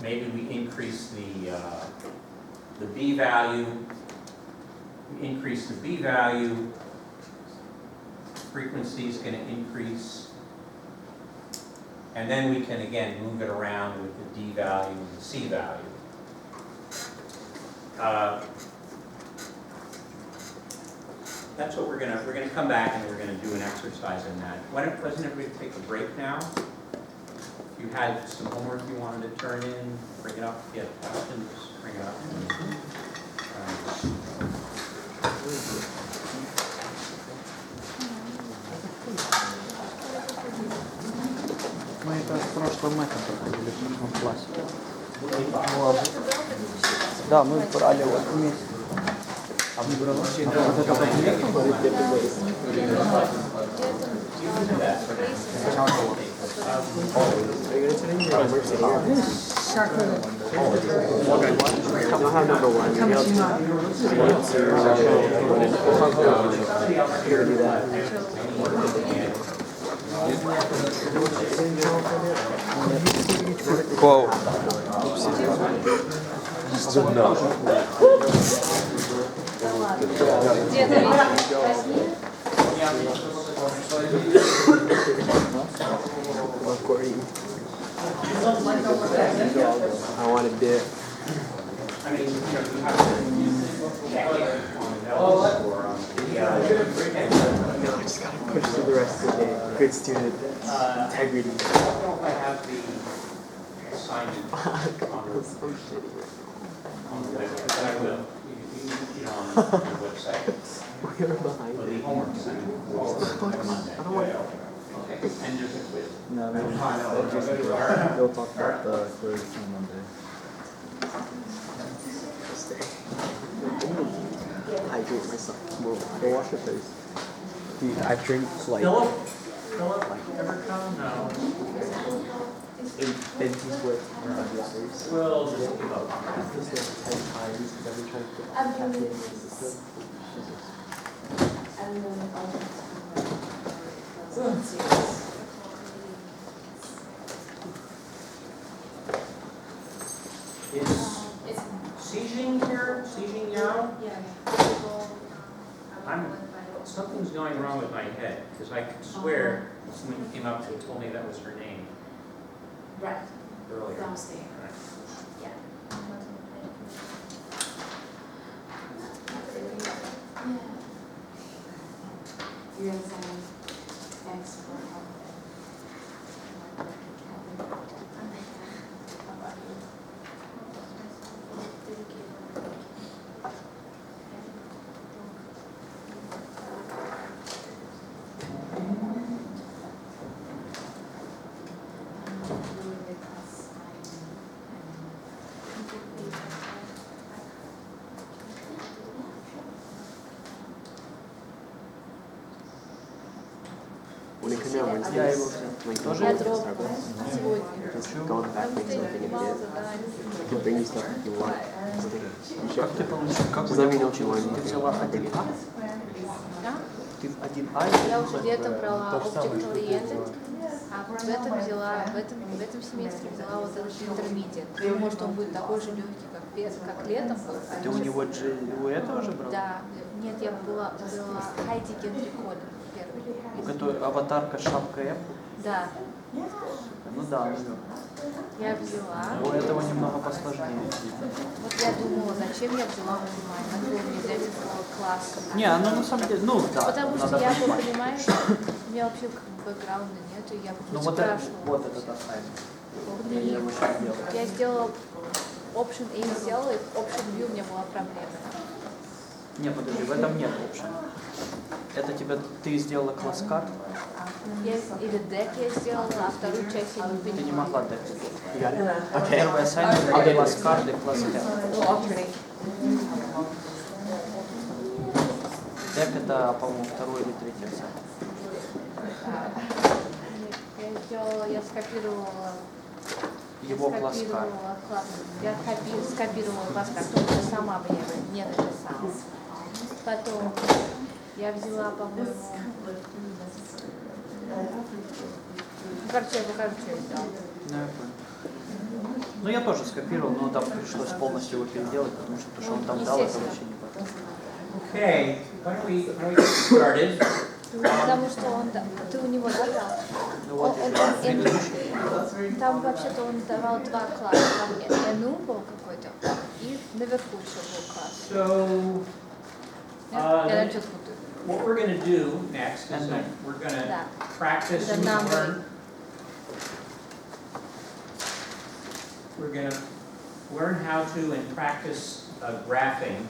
Maybe we increase the b value. We increase the b value. Frequency is going to increase. And then we can again move it around with the d value and the c value. That's what we're gonna come back and we're gonna do an exercise in that. Doesn't everybody take a break now? If you had some homework you wanted to turn in, bring it up. If you had questions, bring it up. Мы это в прошлом этом проходили, в прошлом классе. Да, мы брали вот вместе. Вот это I'll have number one. Here, do that. Whoa. I want to dip. I just gotta push through the rest of the day. Good student. Integrity. I don't know if I have the assignment on the So shitty. website, but I will. You know, on the website. We are behind. Or the homework assignment. I don't want. Okay, and there's a quiz. No, we'll talk about the quiz on Monday. Hydrate myself. Go wash your face. Dude, I drink like Philip, ever come? No. 8 Fenties worth of face. We'll just give up. Just like 10 times because I've been trying to put caffeine in my system. Is Xijing here? Xijing Yao? Something's going wrong with my head, because I could swear someone came up and told me that was her name Right, earlier. downstairs. Right. Yeah. You guys thanks for helping. How about you? me on Wednesdays. Я его Like тоже going Я to дробь Starbucks. сегодня. Just going back makes something in it. I can bring you stuff if you want. Как ты получил? Как Just у let me тебя know if you want получилось? Ты anything. взяла 1А? Да? Ты в 1А Я уже летом брала то же самое, Optical что ты Oriented, взяла. а в этом взяла, в этом семестре взяла вот этот Intermediate. Думаю, что он будет такой же легкий, как летом был. Ты у него у этого же брал? Да, нет, я брала Heidi Gentry первый. У которой аватарка шапка М? Да, Ну да, наверное. я взяла. У этого немного посложнее. Вот я думала, зачем я взяла математику, надо было мне взять класс. Не, оно на самом деле, ну да, Потому что надо я понимать. понимаю, у меня вообще бэкграунда нет, и я Ну просто вот это, спрашивала. вот это та И я его сейчас делал. я сделала Option A сделала, и Option B у меня была проблема. Не, подожди, в этом нет option. Это тебя, ты сделала класс карт, Или deck я сделала, а вторую часть я не ты не понимала. могла дать. Первый assignment это класс карт и класс дек. Дек это, по-моему, второй или третий assignment. Я сделала, я скопировала Его класс карт. Я скопировала класс карт, только сама бы я его не написала. Потом я взяла, по-моему, короче, я покажу, что я сделала. Ну, я понял. Ну, я тоже скопировал, но там пришлось полностью его переделать, потому что то, что он там дал, это вообще не понятно. Okay, why don't we get started? Потому что он, ты у него давал. Ну вот, Там вообще-то он давал два класса. Там НУ был какой-то, и наверху еще был класс. So, Я что-то путаю. what we're going to do next is that we're going to Да. practice The and number. learn. We're going to learn how to and practice graphing.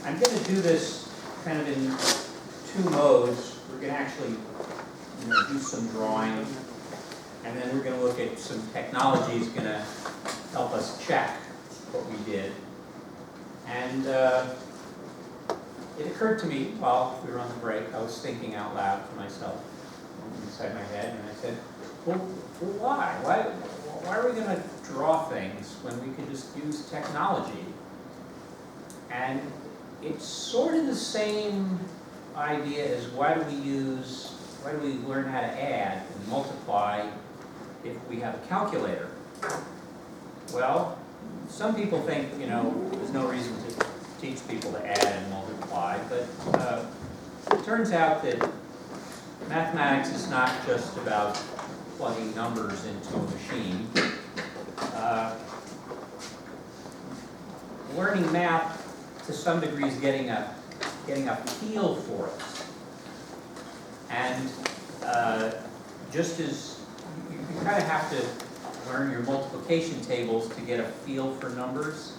I'm going to do this kind of in two modes. We're going to actually do some drawing, and then we're going to look at some technology is going to help us check what we did. And it occurred to me while we were on the break, I was thinking out loud to myself inside my head, and I said, well why? Why are we going to draw things when we can just use technology? And it's sort of the same idea as why do we learn how to add and multiply if we have a calculator? Well, some people think, there's no reason to teach people to add and multiply, but it turns out that mathematics is not just about plugging numbers into a machine. Learning math to some degree is getting a feel for it. And just as you kind of have to learn your multiplication tables to get a feel for numbers,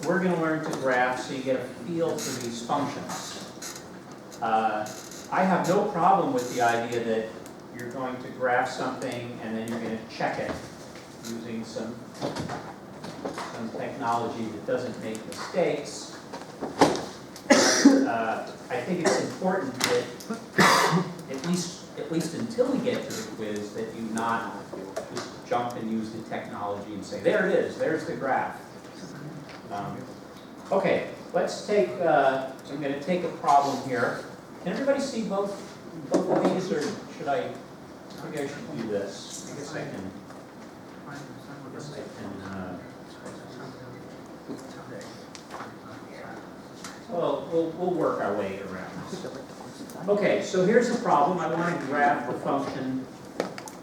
we're going to learn to graph so you get a feel for these functions. I have no problem with the idea that you're going to graph something and then you're going to check it using some technology that doesn't make mistakes. I think it's important that at least until we get to the quiz, that you not just jump and use the technology and say, there it is, there's the graph. Okay, let's take, I'm going to take a problem here. Can everybody see both of these, or should maybe I should do this? I guess I can. Well, we'll work our way around this. Okay, so here's the problem. I want to graph the function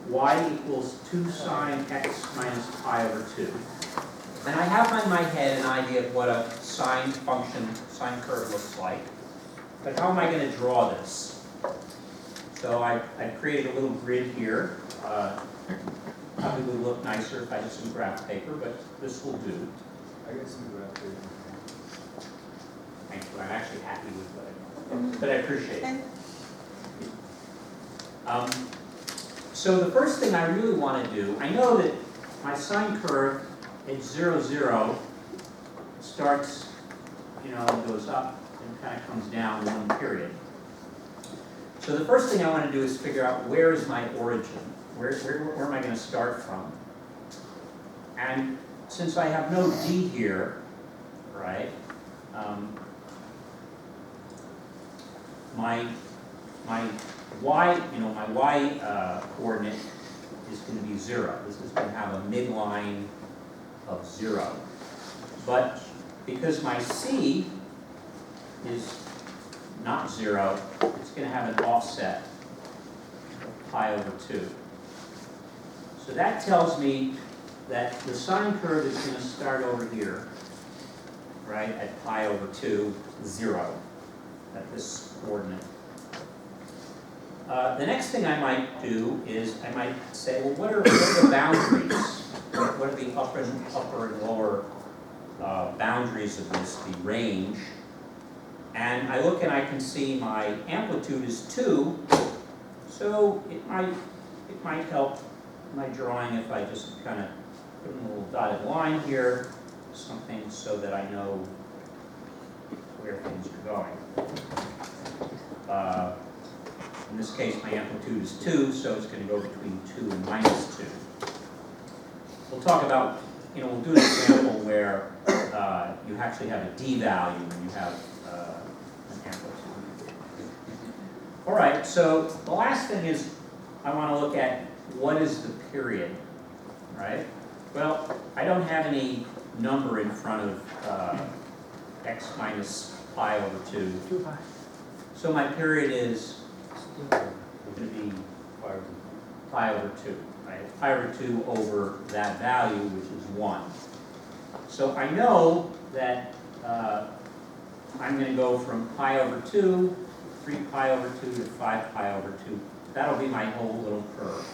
y equals 2 sine x minus pi over 2. And I have in my head an idea of what a sine function, sine curve looks like. But how am I going to draw this? So I created a little grid here. Probably would look nicer if I had some graph paper, but this will do. I got some graph paper. Thank you. I'm actually happy with what I did, but I appreciate it. So the first thing I really want to do, I know that my sine curve at 0, 0 starts, and goes up and kind of comes down in one period. So the first thing I want to do is figure out where is my origin? Where am I going to start from? And since I have no D here, right, my y, my y coordinate is going to be 0. This is going to have a midline of 0. But because my c is not 0, it's going to have an offset of pi over 2. So that tells me that the sine curve is going to start over here, right, at pi over 2, 0, at this coordinate. The next thing I might do is I might say, well, what are the boundaries? What are the upper and lower boundaries of this, the range? And I look and I can see my amplitude is 2, so it might help my drawing if I just kind of put a little dotted line here, something so that I know where things are going. In this case, my amplitude is 2, so it's going to go between 2 and minus 2. We'll talk about, we'll do an example where you actually have a D value and you have an amplitude. All right, so the last thing is I want to look at what is the period, right? Well, I don't have any number in front of x minus pi over 2. So my period is going to be pi over 2, right? Pi over 2 over that value, which is 1. So I know that I'm going to go from pi over 2, 3 pi over 2 to 5 pi over 2. That'll be my whole little curve.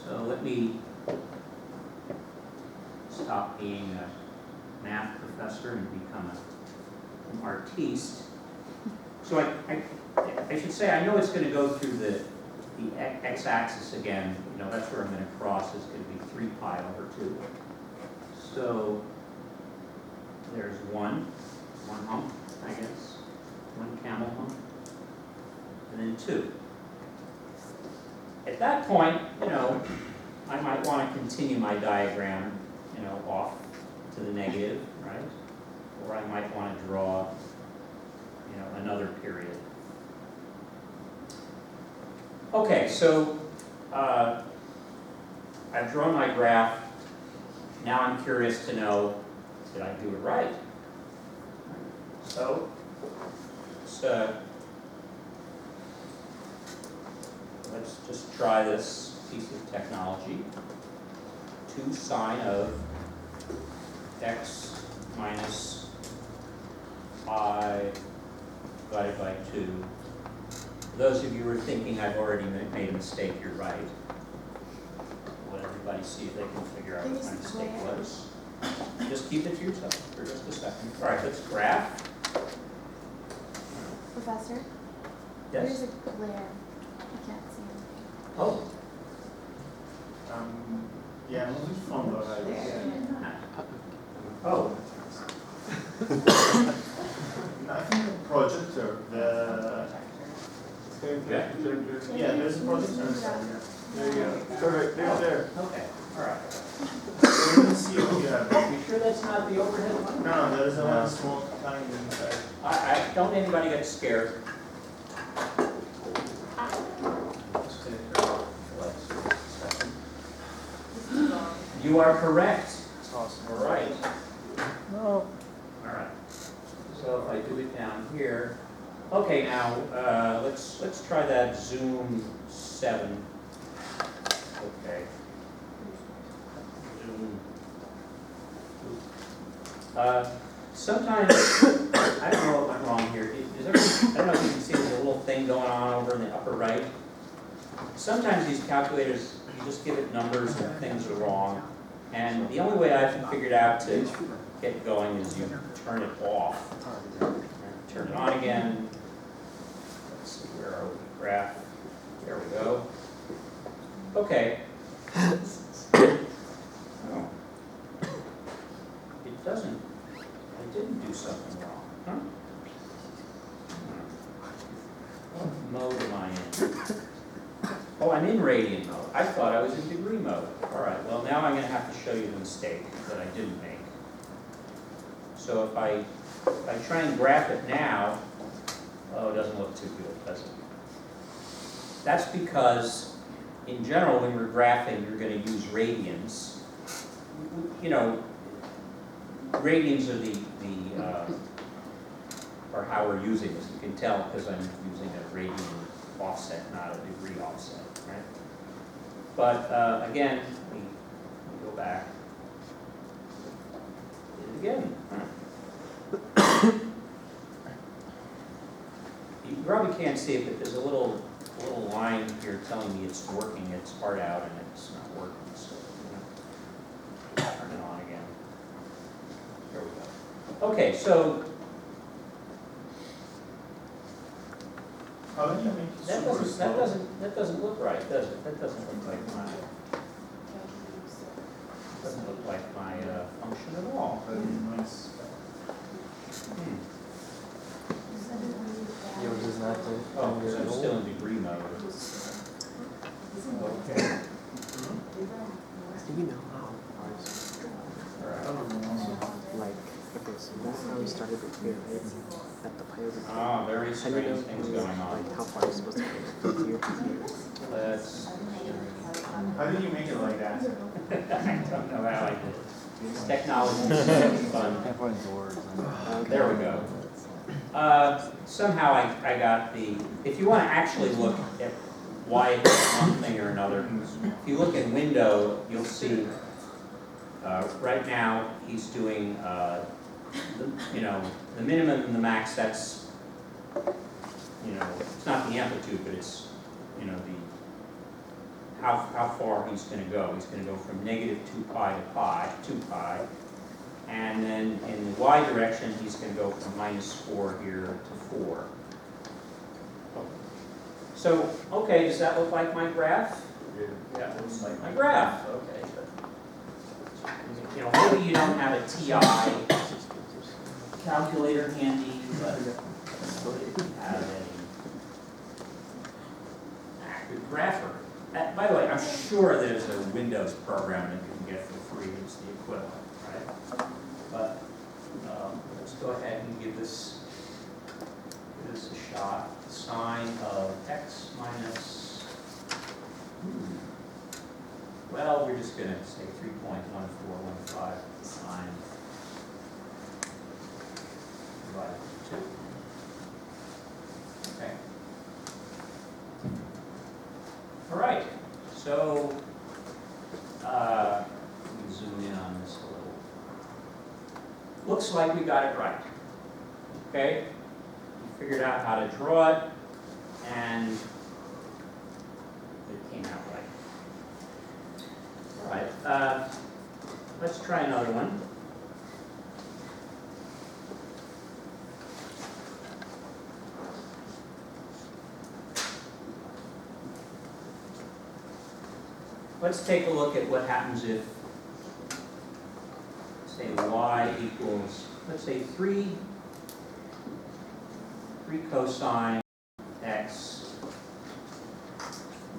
So let me stop being a math professor and become an artiste. So I should say I know it's going to go through the x-axis again. That's where I'm going to cross. It's going to be 3 pi over 2. So there's one hump, I guess, one camel hump, and then 2. At that point, I might want to continue my diagram, off to the negative, right? Or I might want to draw, another period. Okay, so I've drawn my graph. Now I'm curious to know, did I do it right? So let's just try this piece of technology. 2 sine of x minus pi divided by 2. For those of you who are thinking I've already made a mistake, you're right. Let everybody see if they can figure out what my mistake was. Just keep it to yourself for just a second. All right, let's graph. Professor? Yes? There's a glare. I can't see anything. Oh. Yeah, I'm looking from the right. Oh. I think the projector, yeah, there's a projector inside here. There you go. Perfect, there. Okay, all right. So you can see what you have. You sure that's not the overhead line? No, there is a one small tiny inside. I don't anybody get scared. You are correct. Awesome. All right. No. All right. So if I do it down here, okay. Now let's try that zoom 7. Okay. Zoom. Sometimes I don't know if I'm wrong here. I don't know if you can see there's a little thing going on over in the upper right. Sometimes these calculators, you just give it numbers and things are wrong. And the only way I've figured out to get going is you turn it off. Turn it on again. Let's see, where are we? Graph. There we go. Okay. Oh. It doesn't. I didn't do something wrong. Huh? What mode Oh, I'm in radian mode. I thought I was in degree mode. All right, well, now I'm gonna have to show you the mistake that I didn't make. So if I try and graph it now, oh, it doesn't look too good, does it? That's because, in general, when we're graphing, you're gonna use radians. You know, radians are or how we're using this. You can tell because I'm using a radian offset, not a degree offset, right? But again, we go back. Do it again. You probably can't see it, but there's a little line here telling me it's working. It's hard out and it's not working. So turn it on again. There we go. Okay, so How did you make it super slow? that doesn't look right, does it? That doesn't look like my function at all. Nice. Yours is not the. Oh, because I'm still in degree mode. Okay. Do you know how ours, like, okay, so that's how we started with here, right? At the pilot. Ah, very How do you strange know, things going on. like, how far you're supposed to go from here to here? Let's, How did you make it like that? I don't know how I did it. Technology is so fun. There we go. Somehow I got the, if you want to actually look at why it's one thing or another, if you look in window, you'll see, right now, he's doing, the minimum and the max, that's, it's not the amplitude, but it's, how far he's going to go. He's going to go from -2 pi to 2 pi. And then in the y direction, he's going to go from -4 here to 4. So, okay, does that look like my graph? Yeah, it looks like my graph. Okay. Maybe you don't have a TI calculator handy, but if you have a active grapher. By the way, I'm sure there's a Windows program that you can get for free. It's the equivalent, right? But let's go ahead and give this a shot. The sine of x minus, well, we're just going to say 3.1415 sine divided by 2. Okay. All right. So let me zoom in on this a little. Looks like we got it right. Okay? We figured out how to draw it, and it came out right. All right. Let's try another one. Let's take a look at what happens if, say, y equals, let's say 3 cosine x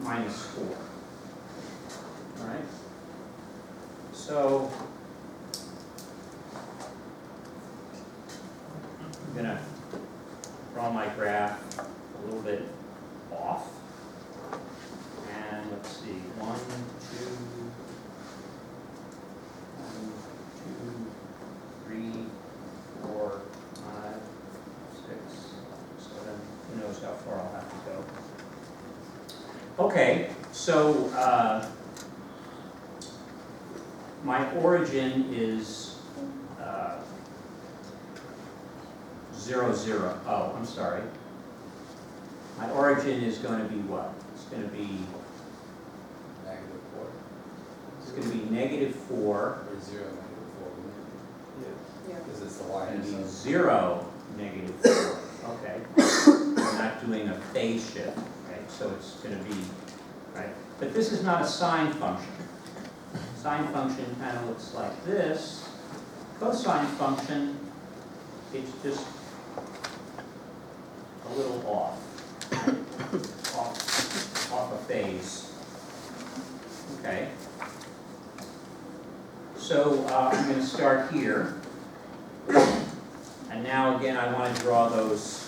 minus 4. All right? So I'm going to draw my graph a little bit off. And let's see, 1, 2, 3, 4, 5, 6, 7. Who knows how far I'll have to go. Okay, so my origin is 0, 0. Oh, I'm sorry. My origin is going to be what? It's going to be -4. It's going to be -4. Or 0, -4. Yeah. Because it's the It's y going to be intercept. 0, -4. Okay. I'm not doing a phase shift, right? So it's going to be, right? But this is not a sine function. Sine function kind of looks like this. Cosine function, it's just a little off. Off a phase. Okay. So I'm going to start here. And now again, I want to draw those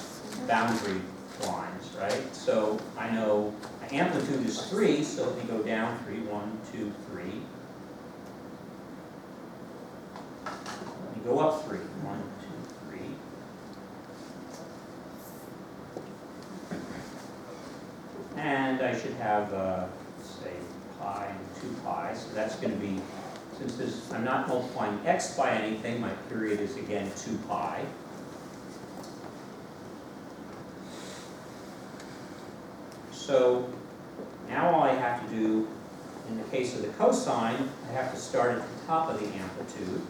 boundary lines, right? So I know amplitude is 3, so let me go down 3. 1, 2, 3. Let me go up 3. 1, 2, 3. And I should have, say, pi and 2 pi. So that's going to be, since I'm not multiplying x by anything, my period is again 2 pi. So now all I have to do, in the case of the cosine, I have to start at the top of the amplitude.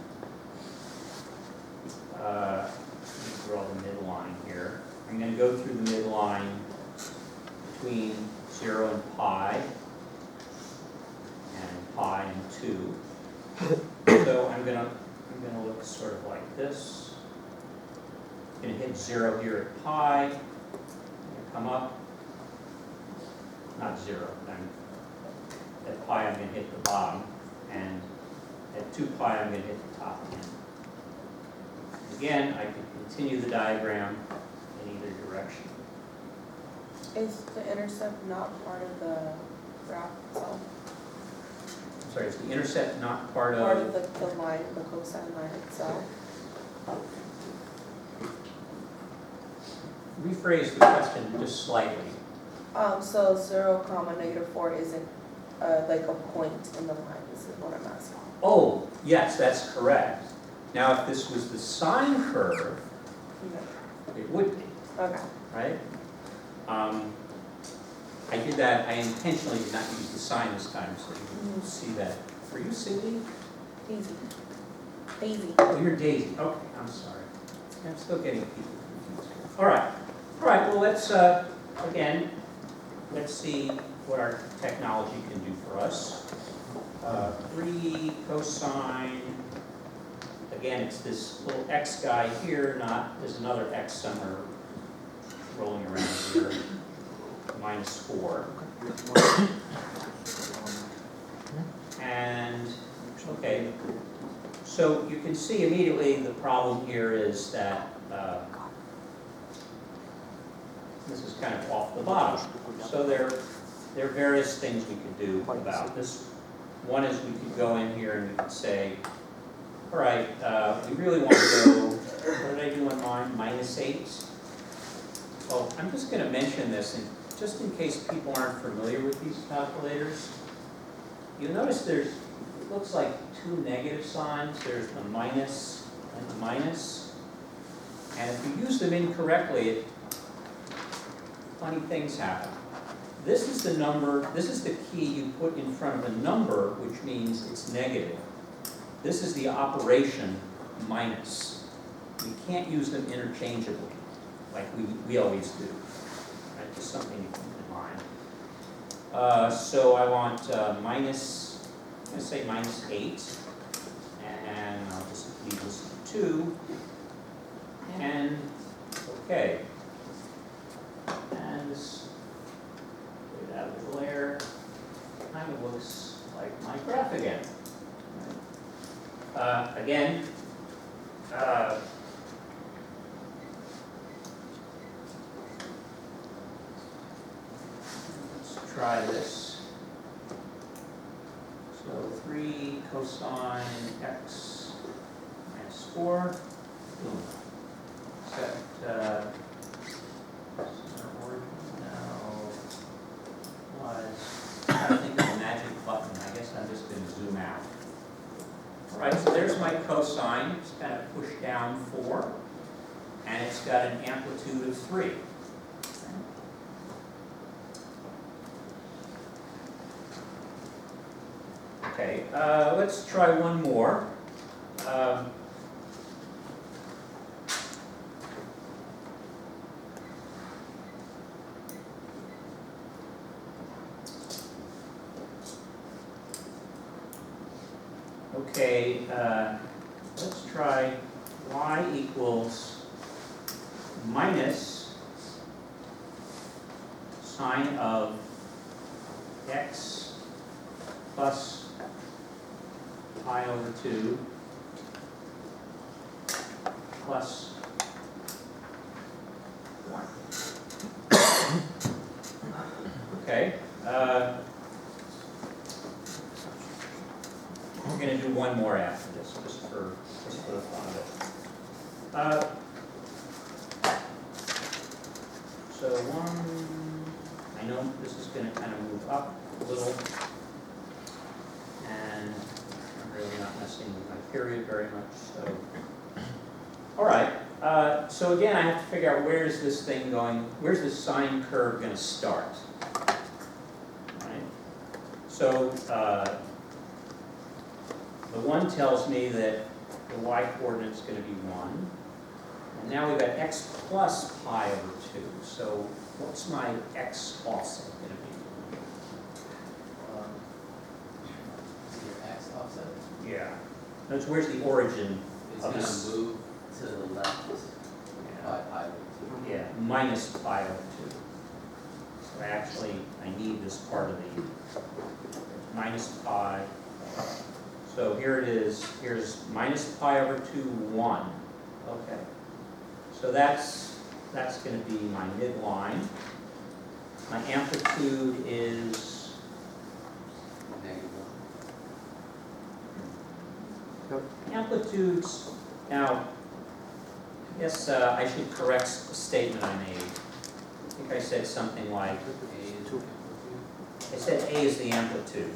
Let me draw the midline here. I'm going to go through the midline between 0 and pi and 2. So I'm going to look sort of like this. I'm going to hit 0 here at pi. I'm going to come up. Not 0. At pi, I'm going to hit the bottom, and at 2 pi, I'm going to hit the top again. Again, I can continue the diagram in either direction. Is the intercept not part of the graph itself? I'm sorry, is the intercept not part Part of? of the line, the cosine line itself? Rephrase the question just slightly. So 0, -4 isn't like a point in the line, is what I'm asking. Oh, yes, that's correct. Now, if this was the sine curve, it would be, Okay. right? I did that, I intentionally did not use the sine this time, so you can see that. Were you Cindy? Easy. Easy. Oh, you're Daisy. Okay, I'm sorry. I'm still getting people confused. All right. Well, let's, again, let's see what our technology can do for us. 3 cosine, again, it's this little x guy here, there's another x somewhere rolling around here, -4. And, okay, so you can see immediately the problem here is that this is kind of off the bottom. So there are various things we could do about this. One is we could go in here and we could say, all right, we really want to go, what did I do on mine, -8? Well, I'm just going to mention this, and just in case people aren't familiar with these calculators, you'll notice it looks like 2 negative signs. There's the minus and the minus. And if you use them incorrectly, funny things happen. This is the number, this is the key you put in front of a number, which means it's negative. This is the operation minus. We can't use them interchangeably, like we always do. Right? Just something to keep in mind. So I want minus, I'm going to say -8, and I'll just leave this at 2, and okay. And this, get it out of the glare, kind of looks like my graph again. Again, let's try this. So 3 cosine x -4, boom. Set I think of a magic button. I guess I'm just going to zoom out. All right, so there's my cosine. It's kind of pushed down 4, and it's got an amplitude of 3. Okay, let's try one more. Okay, let's try y equals minus sine of plus pi over 2 plus 1. Okay. We're going to do one more after this, just for the fun of it. So I know this is going to kind of move up a little, and I'm really not messing with my period very much, so. All right, so again, I have to figure out where's this thing going, where's this sine curve going to start? Right? So the 1 tells me that the y coordinate is going to be 1. And now we've got x plus pi over 2. So what's my x also going to be? Your x offset, Yeah. Notice where's the origin it's of gonna this? move to the left Yeah. by pi over 2. Yeah, minus pi over 2. So actually, I need this part of the minus pi. So here it is. Here's minus pi over 2, 1. Okay. So that's going to be my midline. My amplitude is Negative amplitudes. Now, I guess I should correct the statement I made. I think I said something like, I said A is the amplitude,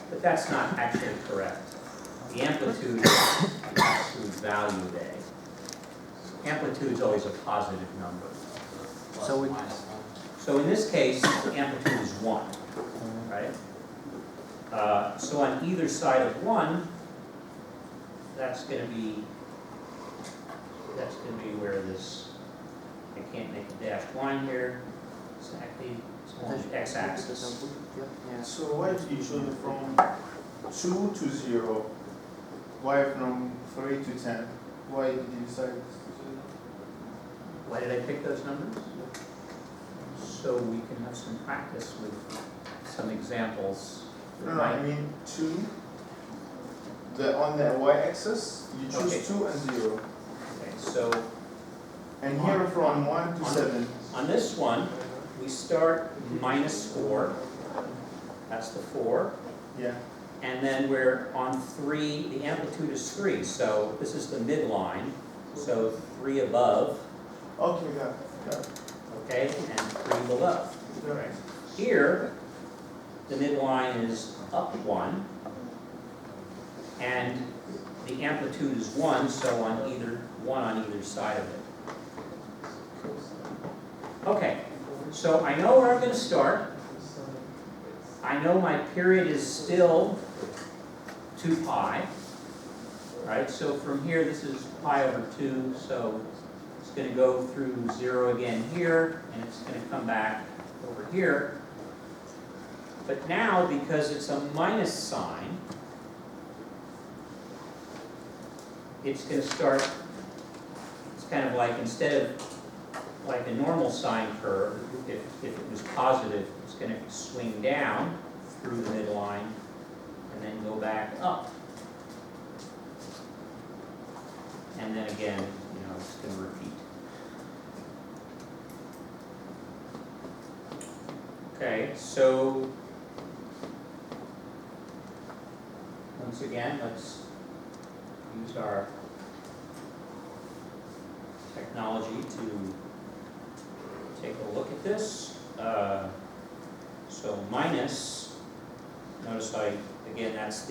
but that's not actually correct. The amplitude is the absolute value of A. Amplitude is always a positive number. plus So we- minus 1. So in this case, the amplitude is 1, right? So on either side of 1, that's going to be where this, I can't make a dashed line here, exactly, it's on the x-axis. So why did you choose from 2 to 0? Why from 3 to 10? Why did you decide to do Why did I pick those numbers? So we can have some practice with some examples. that? No, I mean 2. On the y-axis, you choose Okay. 2 and 0. Okay, so And here from 1 to on- 7. on this one, we start minus 4, that's the 4. Yeah. And then we're on 3, the amplitude is 3, so this is the midline, so 3 above, Okay, got it. okay, and 3 below. Got it. Here, the midline is up 1, and the amplitude is 1, so on either side of it. Okay, so I know where I'm going to start. I know my period is still 2 pi, right? So from here, this is pi over 2, so it's going to go through 0 again here, and it's going to come back over here. But now, because it's a minus sign, it's going to start, it's kind of like, instead of like a normal sine curve, if it was positive, it's going to swing down through the midline and then go back up. And then again, it's going to repeat. Okay, so once again, let's use our technology to take a look at this. So minus, notice again, that's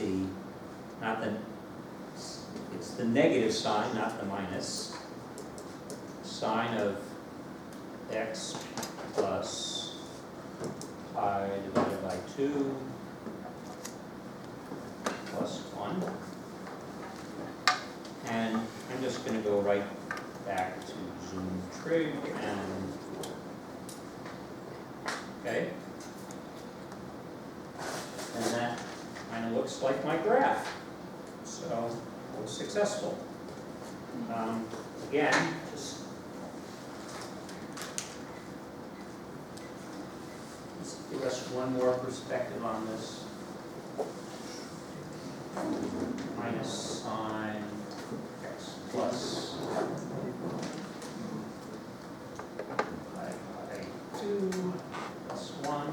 it's the negative sign, not the minus. Sine of x plus pi divided by 2 plus 1. And I'm just going to go right back to Zoom trig and, okay. And that kind of looks like my graph. So I was successful. Again, just give us one more perspective on this. minus sine x plus pi by 2 plus 1.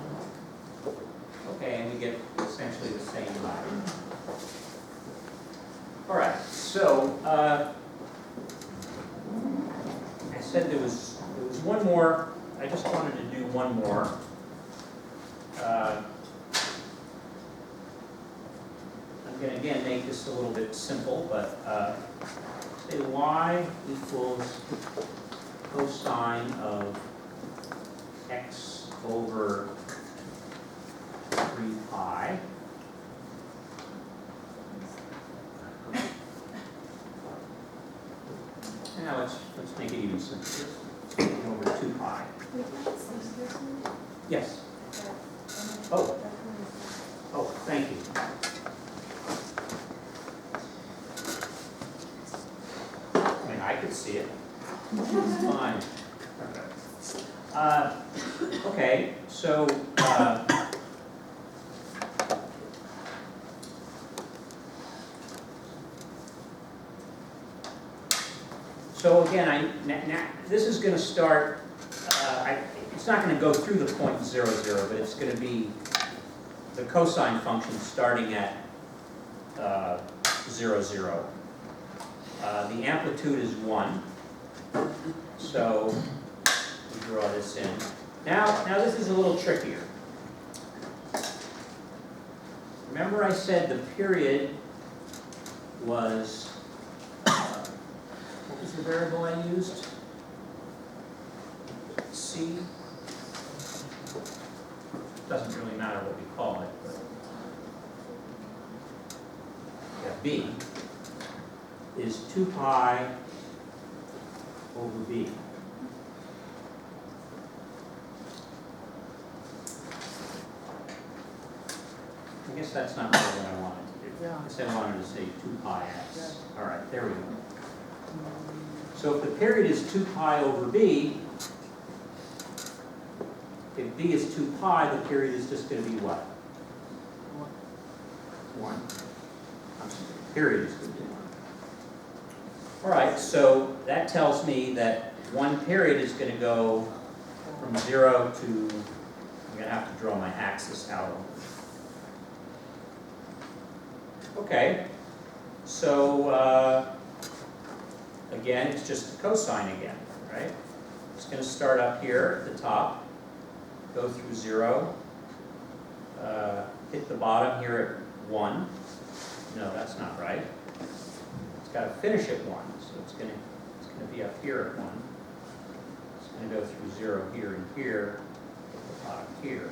Okay, and we get essentially the same value. All right, so I said there was one more. I just wanted to do one more. I'm going to again make this a little bit simple, but say y equals cosine of x over 3 pi. Now let's make it even simpler. Over 2 pi. Yes. Oh. Oh, thank you. I mean, I could see it. It's fine. Okay, so again, this is going to start. It's not going to go through the point 0, 0, but it's going to be the cosine function starting at 0, 0. The amplitude is 1, so we draw this in. Now this is a little trickier. Remember I said the period was, what was the variable I used? C? Doesn't really matter what we call it, but yeah, B is 2 pi over B. I guess that's not really what I wanted to do. I said I wanted to say 2 pi x. All right, there we go. So if the period is 2 pi over B, if B is 2 pi, the period is just going to be what? 1. Period is going to be 1. All right, so that tells me that one period is going to go from 0 to, I'm going to have to draw my axis out. Okay, so again, it's just a cosine again, right? It's going to start up here at the top, go through 0, hit the bottom here at 1. No, that's not right. It's got to finish at 1, so it's going to be up here at 1. It's going to go through 0 here and here, hit the bottom here,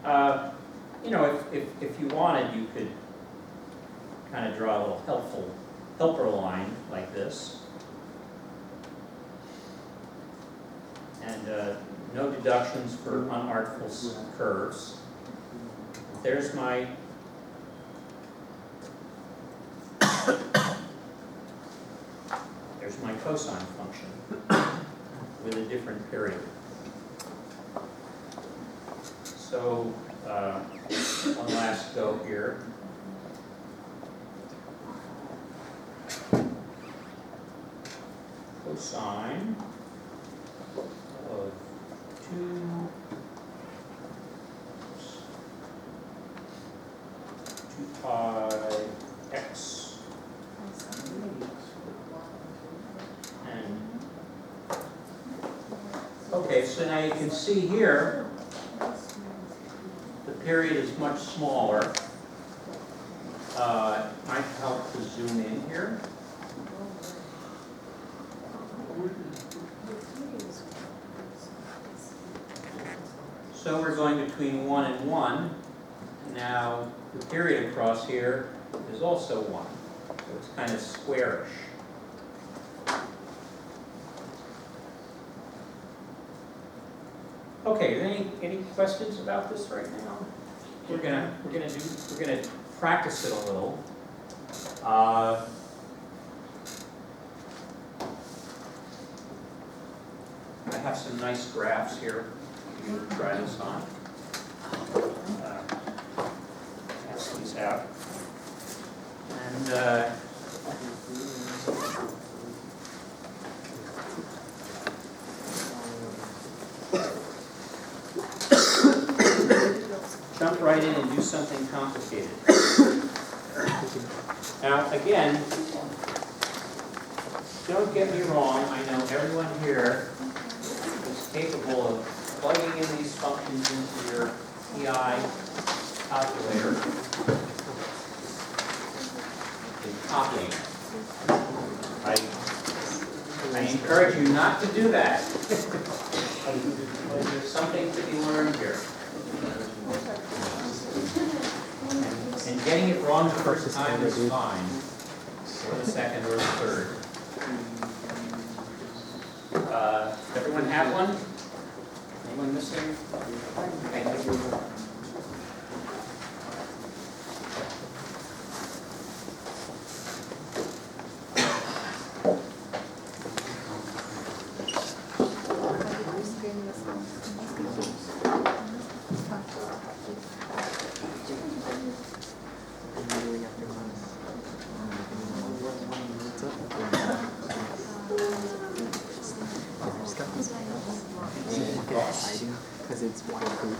right? You know, if you wanted, you could kind of draw a little helper line like this. And no deductions for unartful curves. There's my cosine function with a different period. So one last go here. Cosine of 2 pi x. And okay, so now you can see here the period is much smaller. It might help to zoom in here. So we're going between 1 and 1. Now the period across here is also 1. So it's kind of squarish. Okay, any questions about this right now? We're gonna practice it a little. I have some nice graphs here. You can try this on. Pass these out. jump right in and do something complicated. Now, again, don't get me wrong, I know everyone here is capable of plugging in these functions into your PI calculator and copying. I encourage you not to do that. There's something to be learned here. And getting it wrong the first time is fine, or the second or the third. Everyone have one? Anyone missing? Thank you. Because it's waterproof.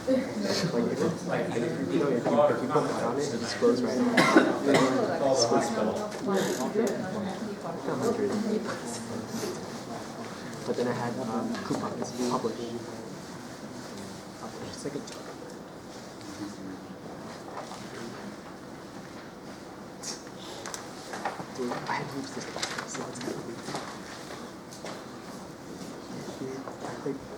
Like if it's like if you put water on it, it just flows right out. It's hospital. But then I had coupons published. It's like a joke. Dude, I had used this box, so it's kind of weird. Like,